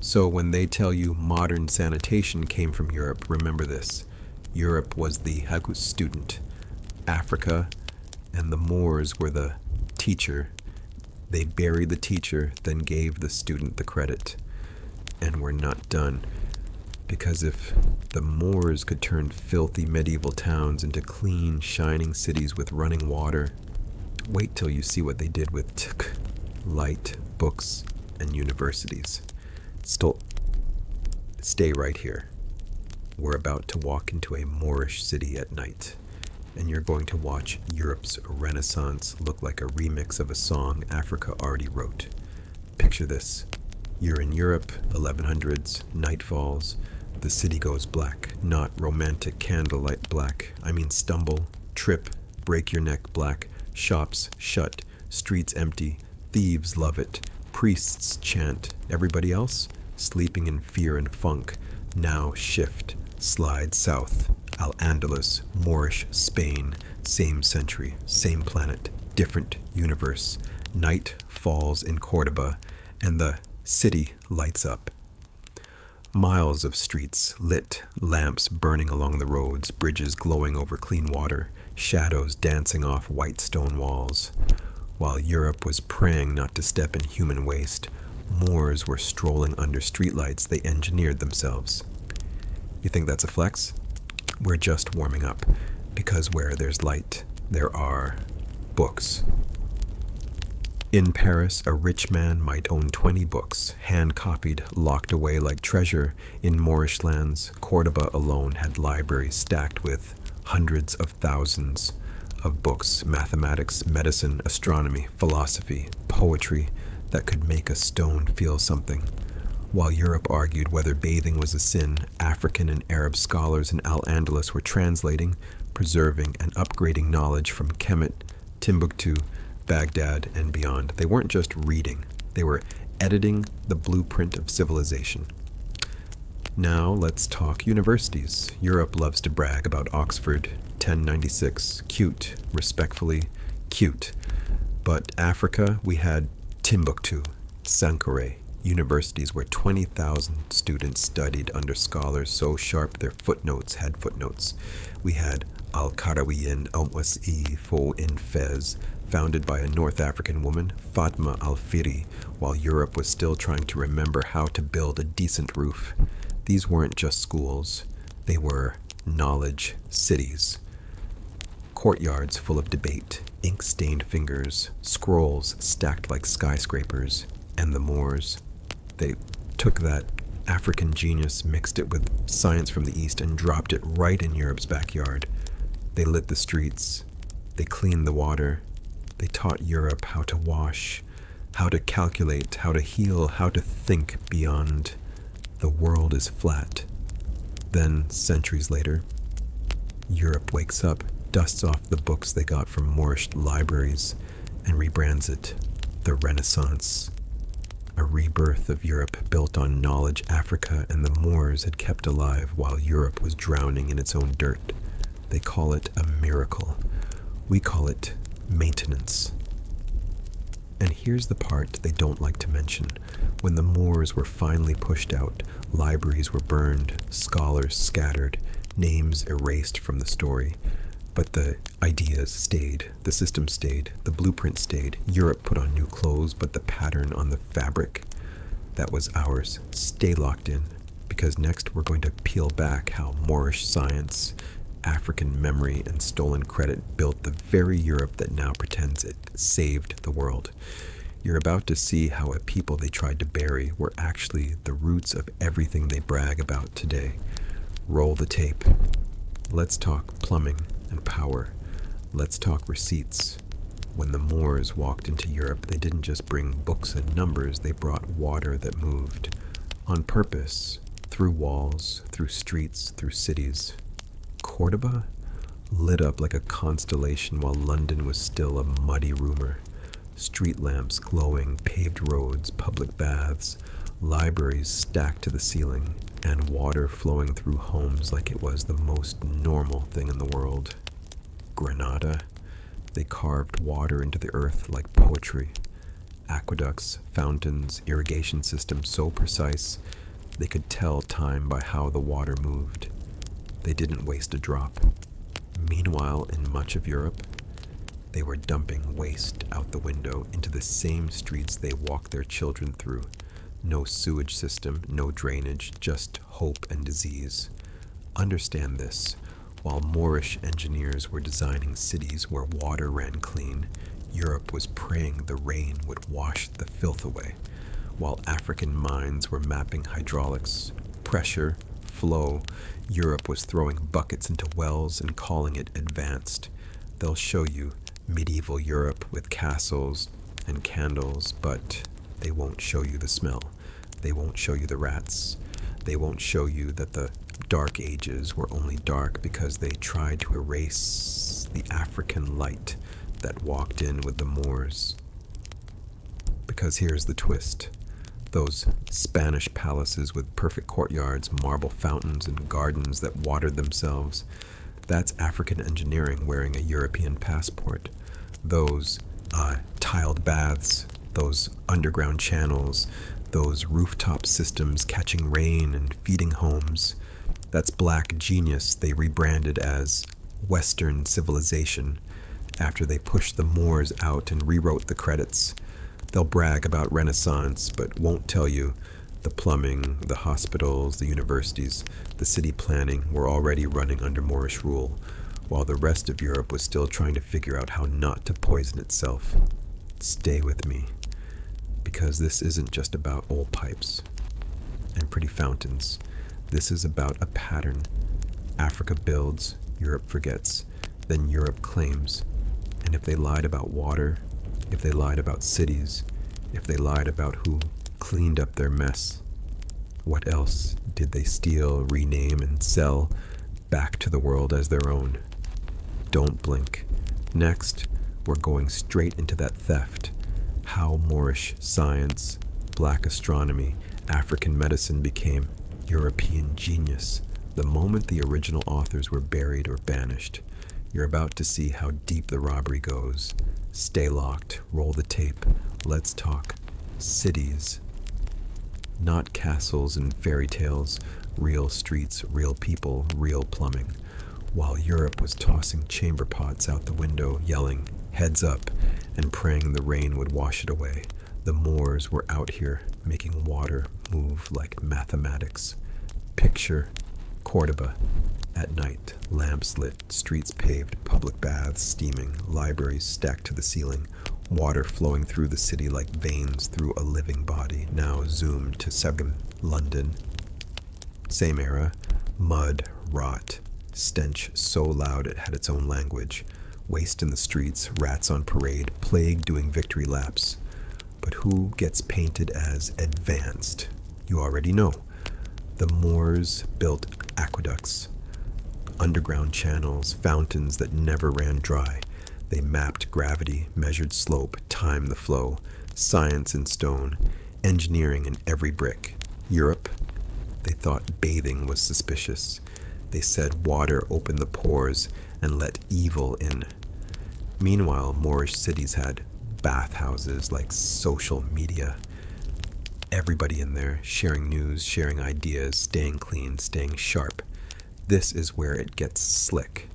So when they tell you modern sanitation came from Europe, remember this. Europe was the student. Africa and the Moors were the teacher. They buried the teacher, then gave the student the credit. And we're not done. Because if the Moors could turn filthy medieval towns into clean, shining cities with running water, wait till you see what they did with light, books, and universities. Stay right here. We're about to walk into a Moorish city at night, and you're going to watch Europe's Renaissance look like a remix of a song Africa already wrote. Picture this. You're in Europe, 1100s, night falls, the city goes black, not romantic candlelight black. I mean stumble, trip, break your neck black, shops shut, streets empty, thieves love it, priests chant, everybody else sleeping in fear and funk. Now shift, slide south. Al-Andalus, Moorish Spain, same century, same planet, different universe. Night falls in Córdoba, and the city lights up. Miles of streets lit, lamps burning along the roads, bridges glowing over clean water, shadows dancing off white stone walls. While Europe was praying not to step in human waste, Moors were strolling under streetlights they engineered themselves. You think that's a flex? We're just warming up, because where there's light, there are books. In Paris, a rich man might own 20 books, hand-copied, locked away like treasure. In Moorish lands, Córdoba alone had libraries stacked with hundreds of thousands of books, mathematics, medicine, astronomy, philosophy, poetry, that could make a stone feel something. While Europe argued whether bathing was a sin, African and Arab scholars in Al-Andalus were translating, preserving, and upgrading knowledge from Kemet, Timbuktu, Baghdad, and beyond. They weren't just reading, they were editing the blueprint of civilization. Now let's talk universities. Europe loves to brag about Oxford, 1096, cute, respectfully, cute. But Africa, we had Timbuktu, Sankore, universities where 20,000 students studied under scholars so sharp their footnotes had footnotes. We had Al-Qarawiyyin Al-Wasi'ifo in Fez, founded by a North African woman, Fatma Al-Firi, while Europe was still trying to remember how to build a decent roof. These weren't just schools, they were knowledge cities. Courtyards full of debate, ink-stained fingers, scrolls stacked like skyscrapers, and the Moors. They took that African genius, mixed it with science from the East, and dropped it right in Europe's backyard. They lit the streets, they cleaned the water, they taught Europe how to wash, how to calculate, how to heal, how to think beyond the world is flat. Then, centuries later, Europe wakes up, dusts off the books they got from Moorish libraries, and rebrands it the Renaissance. A rebirth of Europe built on knowledge Africa and the Moors had kept alive while Europe was drowning in its own dirt. They call it a miracle. We call it maintenance. And here's the part they don't like to mention. When the Moors were finally pushed out, libraries were burned, scholars scattered, names erased from the story. But the ideas stayed, the system stayed, the blueprint stayed. Europe put on new clothes, but the pattern on the fabric that was ours stay locked in, because next we're going to peel back how Moorish science, African memory, and stolen credit built the very Europe that now pretends it saved the world. You're about to see how a people they tried to bury were actually the roots of everything they brag about today. Roll the tape. Let's talk plumbing and power. Let's talk receipts. When the Moors walked into Europe, they didn't just bring books and numbers, they brought water that moved. On purpose, through walls, through streets, through cities. Córdoba lit up like a constellation while London was still a muddy rumor. Street lamps glowing, paved roads, public baths, libraries stacked to the ceiling, and water flowing through homes like it was the most normal thing in the world. Granada, they carved water into the earth like poetry. Aqueducts, fountains, irrigation systems so precise they could tell time by how the water moved. They didn't waste a drop. Meanwhile, in much of Europe, they were dumping waste out the window into the same streets they walk their children through. No sewage system, no drainage, just hope and disease. Understand this. While Moorish engineers were designing cities where water ran clean, Europe was praying the rain would wash the filth away. While African minds were mapping hydraulics, pressure, flow, Europe was throwing buckets into wells and calling it advanced. They'll show you medieval Europe with castles and candles, but they won't show you the smell. They won't show you the rats. They won't show you that the Dark Ages were only dark because they tried to erase the African light that walked in with the Moors. Because here's the twist. Those Spanish palaces with perfect courtyards, marble fountains, and gardens that watered themselves, that's African engineering wearing a European passport. Those tiled baths, those underground channels, those rooftop systems catching rain and feeding homes. That's black genius they rebranded as Western civilization after they pushed the Moors out and rewrote the credits. They'll brag about Renaissance, but won't tell you the plumbing, the hospitals, the universities, the city planning were already running under Moorish rule, while the rest of Europe was still trying to figure out how not to poison itself. Stay with me, because this isn't just about old pipes and pretty fountains. This is about a pattern. Africa builds, Europe forgets, then Europe claims. And if they lied about water, if they lied about cities, if they lied about who cleaned up their mess, what else did they steal, rename, and sell back to the world as their own? Don't blink. Next, we're going straight into that theft. How Moorish science, black astronomy, African medicine became European genius the moment the original authors were buried or banished. You're about to see how deep the robbery goes. Stay locked, roll the tape, let's talk cities. Not castles and fairy tales, real streets, real people, real plumbing. While Europe was tossing chamber pots out the window, yelling, "Heads up," and praying the rain would wash it away, the Moors were out here making water move like mathematics. Picture Córdoba at night, lamps lit, streets paved, public baths steaming, libraries stacked to the ceiling, water flowing through the city like veins through a living body. Now zoomed to Seville, London. Same era, mud, rot, stench so loud it had its own language, waste in the streets, rats on parade, plague doing victory laps. But who gets painted as advanced? You already know. The Moors built aqueducts, underground channels, fountains that never ran dry. They mapped gravity, measured slope, timed the flow, science in stone, engineering in every brick. Europe, they thought bathing was suspicious. They said water opened the pores and let evil in. Meanwhile, Moorish cities had bathhouses like social media. Everybody in there, sharing news, sharing ideas, staying clean, staying sharp. This is where it gets slick.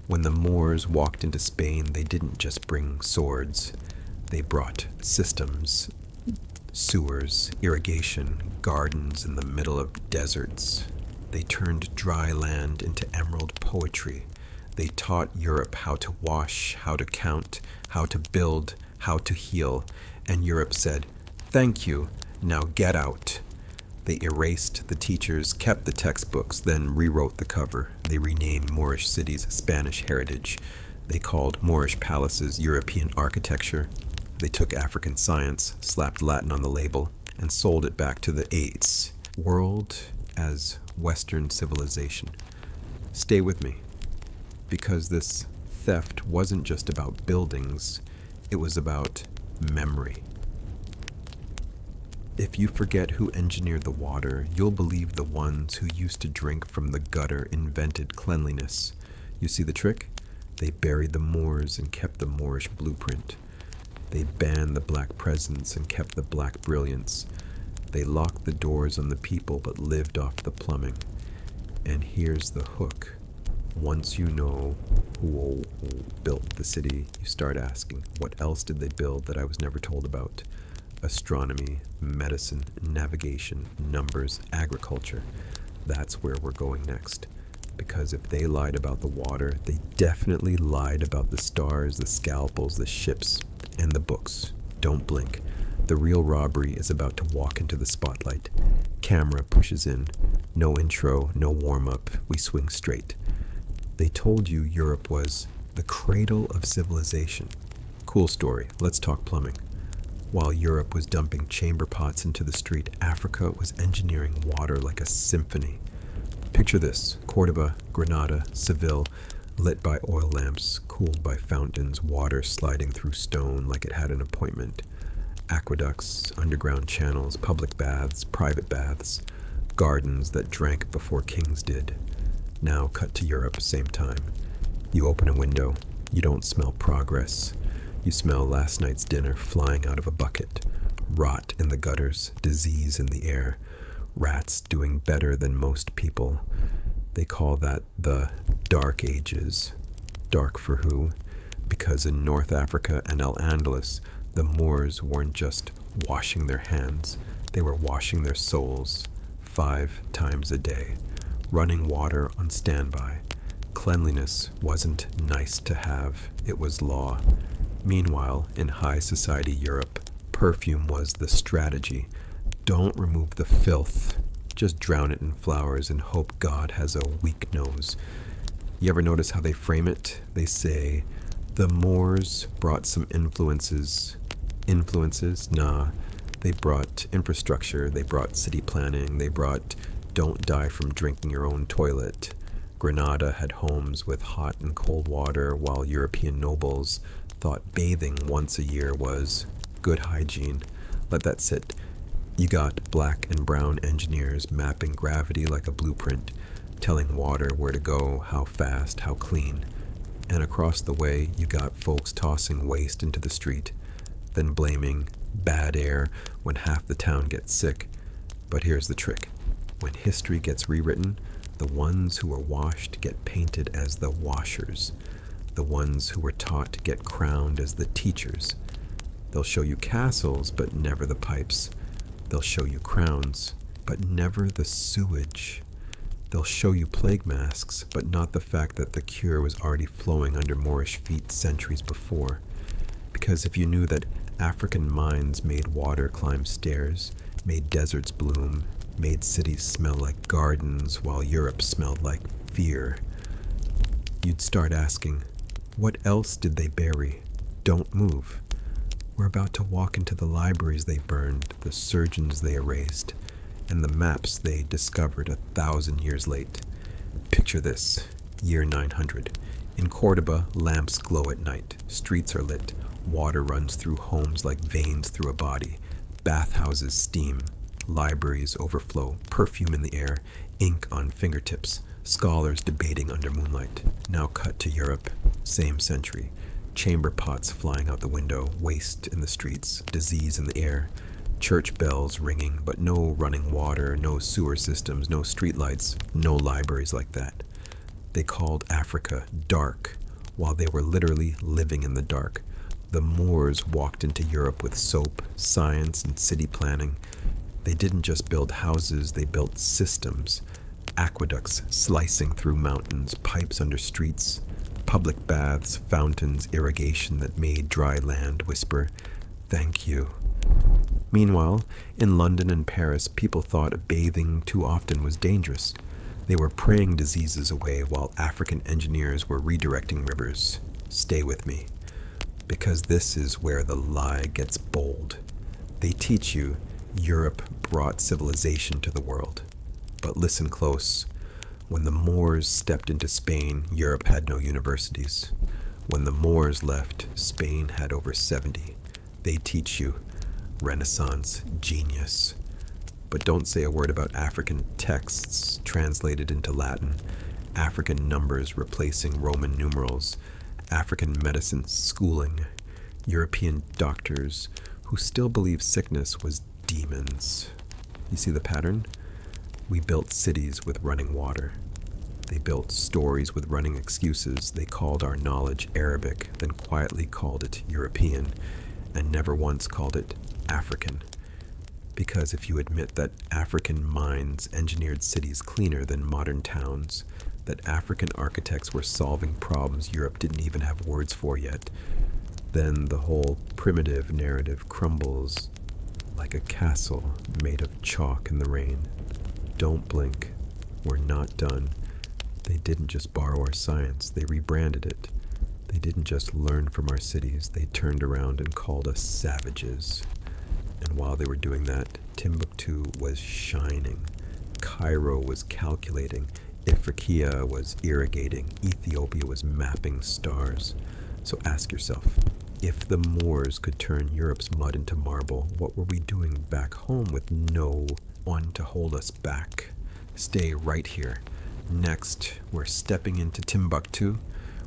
When the Moors walked into Spain, they didn't just bring swords. They brought systems, sewers, irrigation, gardens in the middle of deserts. They turned dry land into emerald poetry. They taught Europe how to wash, how to count, how to build, how to heal. And Europe said, "Thank you, now get out." They erased the teachers, kept the textbooks, then rewrote the cover. They renamed Moorish cities Spanish heritage. They called Moorish palaces European architecture. They took African science, slapped Latin on the label, and sold it back to the eights. World as Western civilization. Stay with me, because this theft wasn't just about buildings, it was about memory. If you forget who engineered the water, you'll believe the ones who used to drink from the gutter invented cleanliness. You see the trick? They buried the Moors and kept the Moorish blueprint. They banned the black presence and kept the black brilliance. They locked the doors on the people but lived off the plumbing. And here's the hook. Once you know who built the city, you start asking, what else did they build that I was never told about? Astronomy, medicine, navigation, numbers, agriculture. That's where we're going next. Because if they lied about the water, they definitely lied about the stars, the scalpels, the ships, and the books. Don't blink. The real robbery is about to walk into the spotlight. Camera pushes in. No intro, no warm-up. We swing straight. They told you Europe was the cradle of civilization. Cool story. Let's talk plumbing. While Europe was dumping chamber pots into the street, Africa was engineering water like a symphony. Picture this: Córdoba, Granada, Seville, lit by oil lamps, cooled by fountains, water sliding through stone like it had an appointment. Aqueducts, underground channels, public baths, private baths, gardens that drank before kings did. Now cut to Europe, same time. You open a window, you don't smell progress. You smell last night's dinner flying out of a bucket, rot in the gutters, disease in the air, rats doing better than most people. They call that the Dark Ages. Dark for who? Because in North Africa and Al-Andalus, the Moors weren't just washing their hands, they were washing their souls 5 times a day. Running water on standby. Cleanliness wasn't nice to have, it was law. Meanwhile, in high society Europe, perfume was the strategy. Don't remove the filth, just drown it in flowers and hope God has a weak nose. You ever notice how they frame it? They say, the Moors brought some influences. Influences? Nah. They brought infrastructure, they brought city planning, they brought don't die from drinking your own toilet. Granada had homes with hot and cold water, while European nobles thought bathing once a year was good hygiene. Let that sit. You got black and brown engineers mapping gravity like a blueprint, telling water where to go, how fast, how clean. And across the way, you got folks tossing waste into the street, then blaming bad air when half the town gets sick. But here's the trick. When history gets rewritten, the ones who were washed get painted as the washers. The ones who were taught get crowned as the teachers. They'll show you castles, but never the pipes. They'll show you crowns, but never the sewage. They'll show you plague masks, but not the fact that the cure was already flowing under Moorish feet centuries before. Because if you knew that African mines made water climb stairs, made deserts bloom, made cities smell like gardens while Europe smelled like fear, you'd start asking, what else did they bury? Don't move. We're about to walk into the libraries they burned, the surgeons they erased, and the maps they discovered 1,000 years late. Picture this, year 900. In Córdoba, lamps glow at night, streets are lit, water runs through homes like veins through a body, bathhouses steam, libraries overflow, perfume in the air, ink on fingertips, scholars debating under moonlight. Now cut to Europe, same century. Chamber pots flying out the window, waste in the streets, disease in the air, church bells ringing, but no running water, no sewer systems, no streetlights, no libraries like that. They called Africa dark, while they were literally living in the dark. The Moors walked into Europe with soap, science, and city planning. They didn't just build houses, they built systems. Aqueducts slicing through mountains, pipes under streets, public baths, fountains, irrigation that made dry land whisper, "Thank you." Meanwhile, in London and Paris, people thought bathing too often was dangerous. They were praying diseases away while African engineers were redirecting rivers. Stay with me, because this is where the lie gets bold. They teach you Europe brought civilization to the world. But listen close. When the Moors stepped into Spain, Europe had no universities. When the Moors left, Spain had over 70. They teach you Renaissance genius. But don't say a word about African texts translated into Latin, African numbers replacing Roman numerals, African medicine schooling, European doctors who still believe sickness was demons. You see the pattern? We built cities with running water. They built stories with running excuses. They called our knowledge Arabic, then quietly called it European, and never once called it African. Because if you admit that African minds engineered cities cleaner than modern towns, that African architects were solving problems Europe didn't even have words for yet, then the whole primitive narrative crumbles like a castle made of chalk in the rain. Don't blink. We're not done. They didn't just borrow our science, they rebranded it. They didn't just learn from our cities, they turned around and called us savages. And while they were doing that, Timbuktu was shining. Cairo was calculating. Ifriqiya was irrigating. Ethiopia was mapping stars. So ask yourself, if the Moors could turn Europe's mud into marble, what were we doing back home with no one to hold us back? Stay right here. Next, we're stepping into Timbuktu,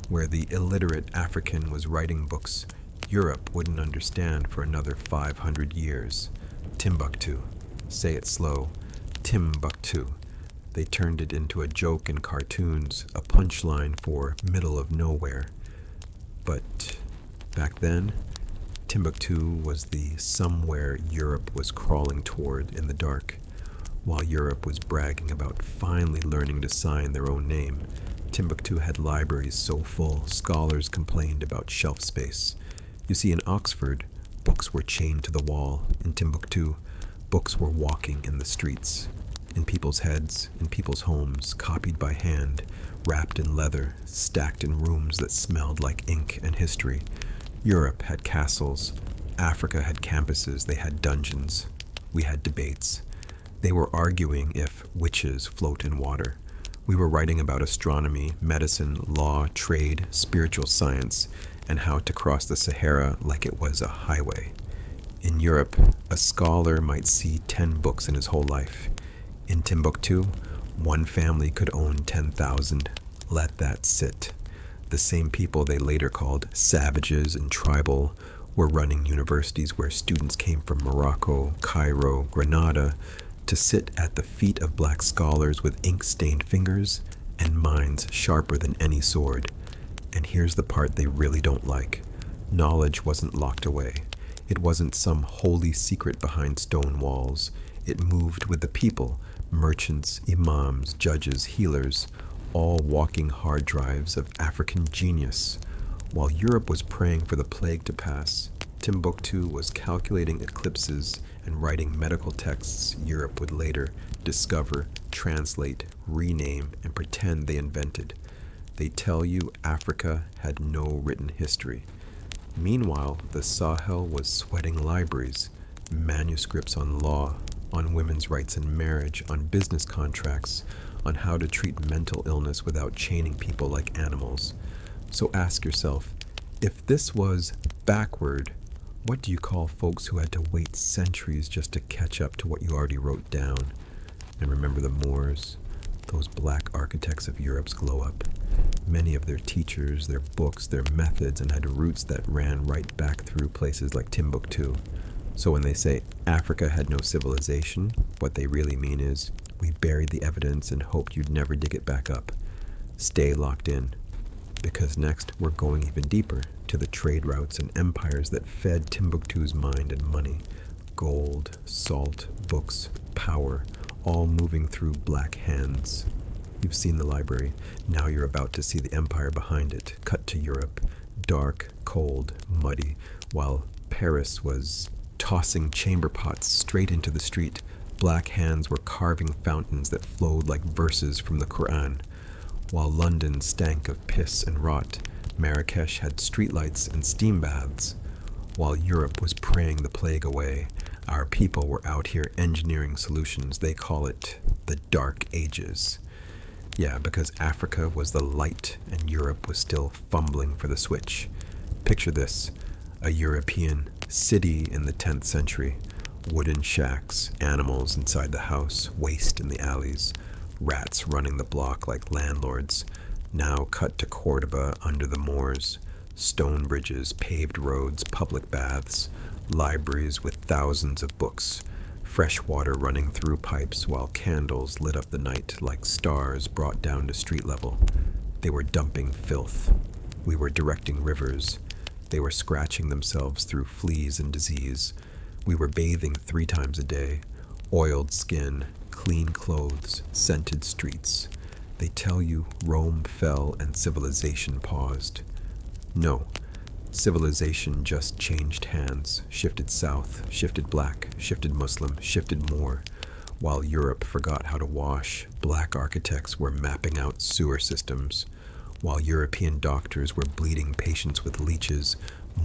where the illiterate African was writing books, Europe wouldn't understand for another 500 years. Timbuktu. Say it slow. Timbuktu. They turned it into a joke in cartoons, a punchline for middle of nowhere. But back then, Timbuktu was the somewhere Europe was crawling toward in the dark. While Europe was bragging about finally learning to sign their own name, Timbuktu had libraries so full, scholars complained about shelf space. You see, in Oxford, books were chained to the wall. In Timbuktu, books were walking in the streets, in people's heads, in people's homes, copied by hand, wrapped in leather, stacked in rooms that smelled like ink and history. Europe had castles. Africa had campuses. They had dungeons. We had debates. They were arguing if witches float in water. We were writing about astronomy, medicine, law, trade, spiritual science, and how to cross the Sahara like it was a highway. In Europe, a scholar might see 10 books in his whole life. In Timbuktu, one family could own 10,000. Let that sit. The same people they later called savages and tribal were running universities where students came from Morocco, Cairo, Granada, to sit at the feet of black scholars with ink-stained fingers and minds sharper than any sword. And here's the part they really don't like. Knowledge wasn't locked away. It wasn't some holy secret behind stone walls. It moved with the people, merchants, imams, judges, healers, all walking hard drives of African genius. While Europe was praying for the plague to pass, Timbuktu was calculating eclipses and writing medical texts Europe would later discover, translate, rename, and pretend they invented. They tell you Africa had no written history. Meanwhile, the Sahel was sweating libraries, manuscripts on law, on women's rights and marriage, on business contracts, on how to treat mental illness without chaining people like animals. So ask yourself, if this was backward, what do you call folks who had to wait centuries just to catch up to what you already wrote down? And remember the Moors, those black architects of Europe's glow-up. Many of their teachers, their books, their methods, and had roots that ran right back through places like Timbuktu. So when they say Africa had no civilization, what they really mean is, we buried the evidence and hoped you'd never dig it back up. Stay locked in, because next we're going even deeper to the trade routes and empires that fed Timbuktu's mind and money. Gold, salt, books, power, all moving through black hands. You've seen the library. Now you're about to see the empire behind it. Cut to Europe. Dark, cold, muddy, while Paris was tossing chamber pots straight into the street. Black hands were carving fountains that flowed like verses from the Quran. While London stank of piss and rot, Marrakesh had streetlights and steam baths. While Europe was praying the plague away, our people were out here engineering solutions. They call it the Dark Ages. Yeah, because Africa was the light and Europe was still fumbling for the switch. Picture this, a European city in the 10th century. Wooden shacks, animals inside the house, waste in the alleys, rats running the block like landlords. Now cut to Córdoba under the Moors. Stone bridges, paved roads, public baths, libraries with thousands of books, fresh water running through pipes while candles lit up the night like stars brought down to street level. They were dumping filth. We were directing rivers. They were scratching themselves through fleas and disease. We were bathing 3 times a day. Oiled skin, clean clothes, scented streets. They tell you Rome fell and civilization paused. No, civilization just changed hands, shifted south, shifted black, shifted Muslim, shifted Moor. While Europe forgot how to wash, black architects were mapping out sewer systems. While European doctors were bleeding patients with leeches,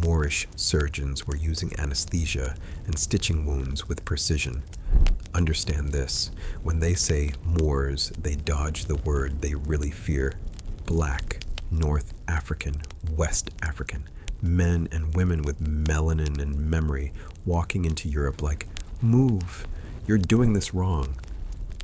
Moorish surgeons were using anesthesia and stitching wounds with precision. Understand this, when they say Moors, they dodge the word they really fear. Black, North African, West African, men and women with melanin and memory walking into Europe like, move, you're doing this wrong.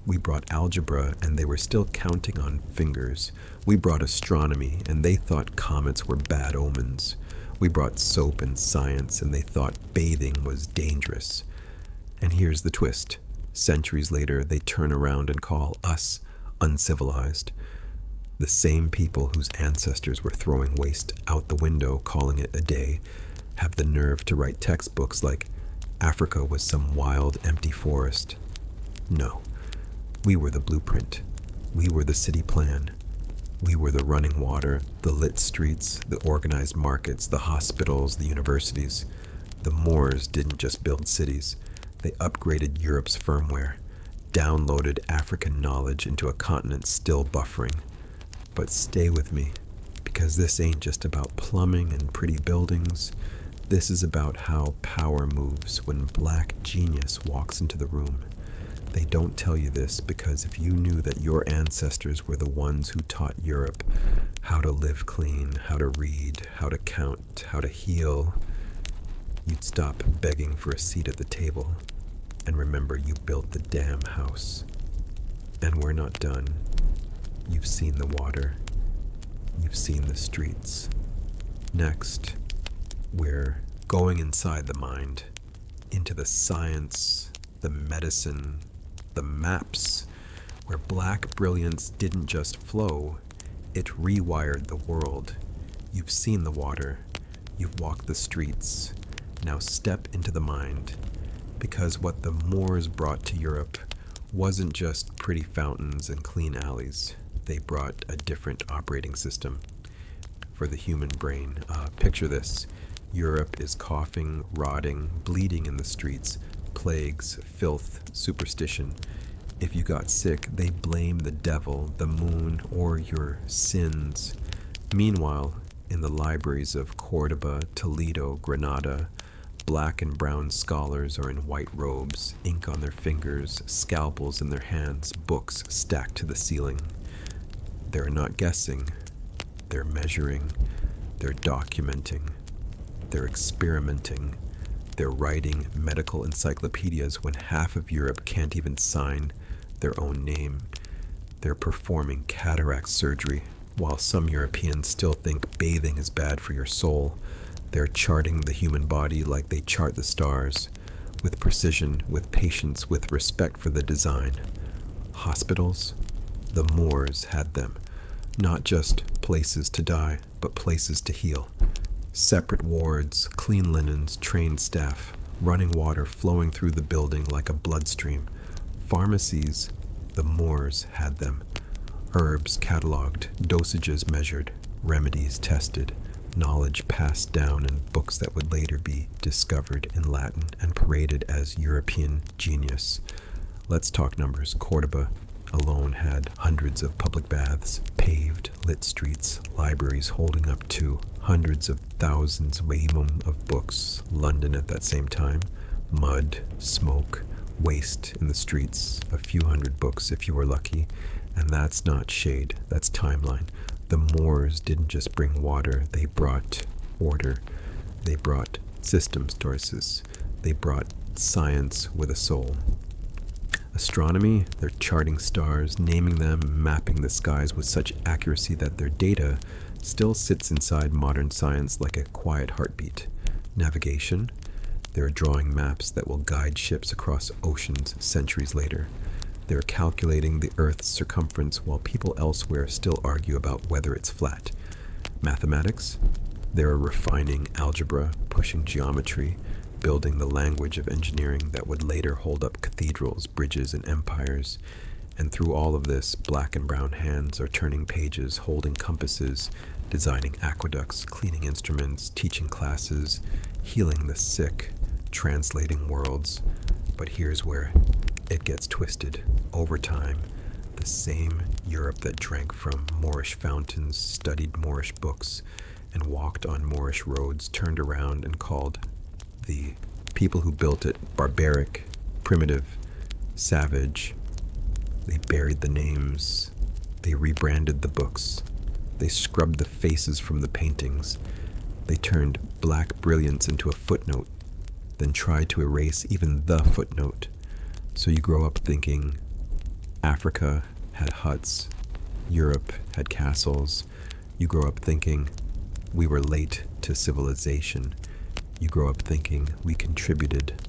We brought algebra and they were still counting on fingers. We brought astronomy and they thought comets were bad omens. We brought soap and science, and they thought bathing was dangerous. And here's the twist. Centuries later, they turn around and call us uncivilized. The same people whose ancestors were throwing waste out the window, calling it a day, have the nerve to write textbooks like Africa was some wild, empty forest. No, we were the blueprint. We were the city plan. We were the running water, the lit streets, the organized markets, the hospitals, the universities. The Moors didn't just build cities. They upgraded Europe's firmware, downloaded African knowledge into a continent still buffering. But stay with me, because this ain't just about plumbing and pretty buildings. This is about how power moves when black genius walks into the room. They don't tell you this because if you knew that your ancestors were the ones who taught Europe how to live clean, how to read, how to count, how to heal, you'd stop begging for a seat at the table and remember you built the damn house. And we're not done. You've seen the water. You've seen the streets. Next, we're going inside the mind, into the science, the medicine, the maps, where black brilliance didn't just flow, it rewired the world. You've seen the water. You've walked the streets. Now step into the mind, because what the Moors brought to Europe wasn't just pretty fountains and clean alleys. They brought a different operating system for the human brain. Picture this. Europe is coughing, rotting, bleeding in the streets, plagues, filth, superstition. If you got sick, they blame the devil, the moon, or your sins. Meanwhile, in the libraries of Córdoba, Toledo, Granada, black and brown scholars are in white robes, ink on their fingers, scalpels in their hands, books stacked to the ceiling. They're not guessing, they're measuring, they're documenting, they're experimenting, they're writing medical encyclopedias when half of Europe can't even sign their own name. They're performing cataract surgery, while some Europeans still think bathing is bad for your soul. They're charting the human body like they chart the stars, with precision, with patience, with respect for the design. Hospitals? The Moors had them. Not just places to die, but places to heal. Separate wards, clean linens, trained staff, running water flowing through the building like a bloodstream. Pharmacies, the Moors had them. Herbs catalogued, dosages measured, remedies tested, knowledge passed down in books that would later be discovered in Latin and paraded as European genius. Let's talk numbers. Córdoba alone had hundreds of public baths, paved, lit streets, libraries holding up to hundreds of thousands of books. London at that same time, mud, smoke, waste in the streets, a few hundred books if you were lucky. And that's not shade, that's timeline. The Moors didn't just bring water, they brought order. They brought systems, Dorsis. They brought science with a soul. Astronomy, they're charting stars, naming them, mapping the skies with such accuracy that their data still sits inside modern science like a quiet heartbeat. Navigation, they're drawing maps that will guide ships across oceans centuries later. They're calculating the Earth's circumference while people elsewhere still argue about whether it's flat. Mathematics, they're refining algebra, pushing geometry, building the language of engineering that would later hold up cathedrals, bridges, and empires. And through all of this, black and brown hands are turning pages, holding compasses, designing aqueducts, cleaning instruments, teaching classes, healing the sick, translating worlds. But here's where it gets twisted. Over time, the same Europe that drank from Moorish fountains, studied Moorish books, and walked on Moorish roads turned around and called the people who built it barbaric, primitive, savage. They buried the names. They rebranded the books. They scrubbed the faces from the paintings. They turned black brilliance into a footnote, then tried to erase even the footnote. So you grow up thinking Africa had huts, Europe had castles. You grow up thinking we were late to civilization. You grow up thinking we contributed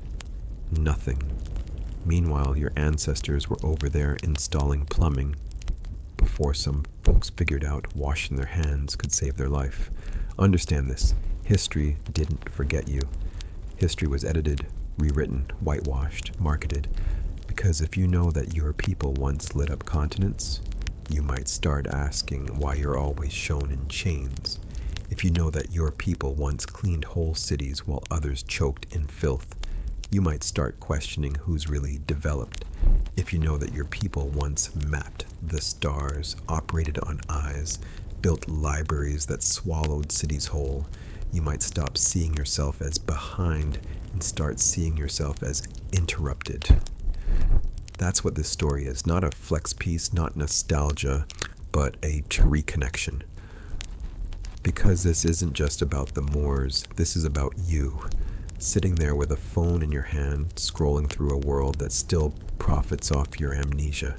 nothing. Meanwhile, your ancestors were over there installing plumbing before some folks figured out washing their hands could save their life. Understand this. History didn't forget you. History was edited, rewritten, whitewashed, marketed. Because if you know that your people once lit up continents, you might start asking why you're always shown in chains. If you know that your people once cleaned whole cities while others choked in filth, you might start questioning who's really developed. If you know that your people once mapped the stars, operated on eyes, built libraries that swallowed cities whole, you might stop seeing yourself as behind and start seeing yourself as interrupted. That's what this story is. Not a flex piece, not nostalgia, but a reconnection. Because this isn't just about the Moors, this is about you. Sitting there with a phone in your hand, scrolling through a world that still profits off your amnesia.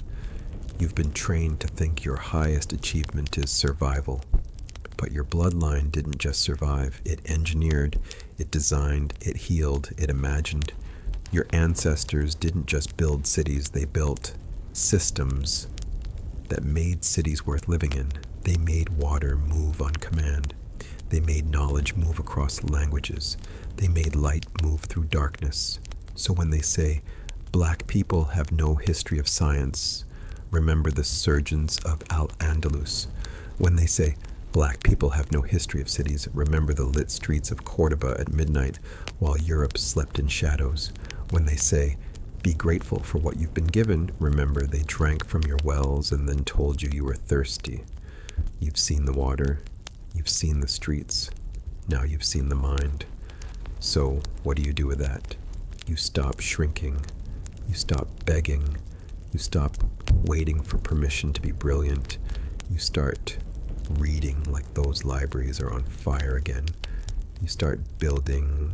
You've been trained to think your highest achievement is survival. But your bloodline didn't just survive. It engineered, it designed, it healed, it imagined. Your ancestors didn't just build cities, they built systems that made cities worth living in. They made water move on command. They made knowledge move across languages. They made light move through darkness. So when they say, black people have no history of science, remember the surgeons of Al-Andalus. When they say, black people have no history of cities, remember the lit streets of Córdoba at midnight while Europe slept in shadows. When they say, be grateful for what you've been given, remember they drank from your wells and then told you were thirsty. You've seen the water, you've seen the streets, now you've seen the mind. So what do you do with that? You stop shrinking, you stop begging, you stop waiting for permission to be brilliant, you start reading like those libraries are on fire again. You start building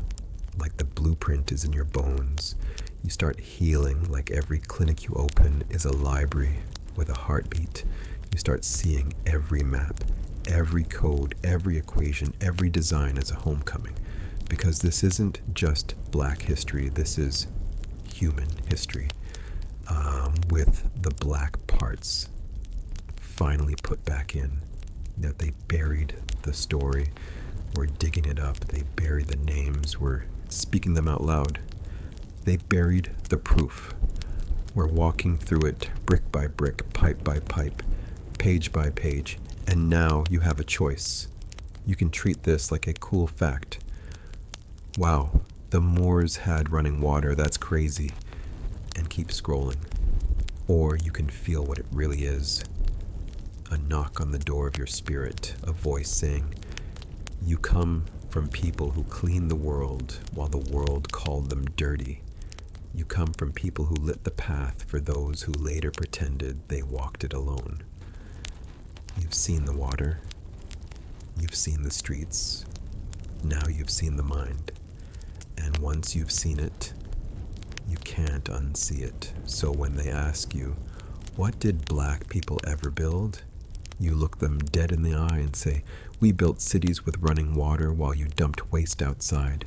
like the blueprint is in your bones. You start healing like every clinic you open is a library with a heartbeat. You start seeing every map, every code, every equation, every design as a homecoming. Because this isn't just black history, this is human history, with the black parts finally put back in. That they buried the story, we're digging it up, they buried the names, we're speaking them out loud. They buried the proof. We're walking through it brick by brick, pipe by pipe, page by page, and now you have a choice. You can treat this like a cool fact. Wow, the Moors had running water, that's crazy, and keep scrolling. Or you can feel what it really is. A knock on the door of your spirit, a voice saying, you come from people who cleaned the world while the world called them dirty. You come from people who lit the path for those who later pretended they walked it alone. You've seen the water, you've seen the streets, now you've seen the mind. And once you've seen it, you can't unsee it. So when they ask you, what did black people ever build? You look them dead in the eye and say, we built cities with running water while you dumped waste outside.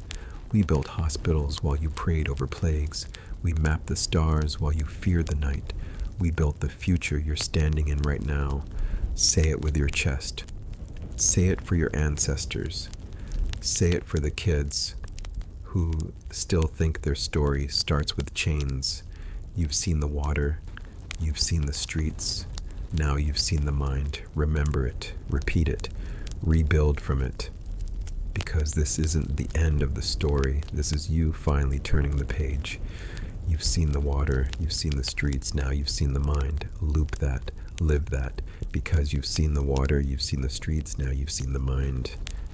We built hospitals while you prayed over plagues. We mapped the stars while you feared the night. We built the future you're standing in right now. Say it with your chest. Say it for your ancestors. Say it for the kids who still think their story starts with chains. You've seen the water. You've seen the streets. Now you've seen the mind. Remember it. Repeat it. Rebuild from it. Because this isn't the end of the story. This is you finally turning the page. You've seen the water. You've seen the streets. Now you've seen the mind. Loop that. Live that. Because you've seen the water. You've seen the streets. Now you've seen the mind.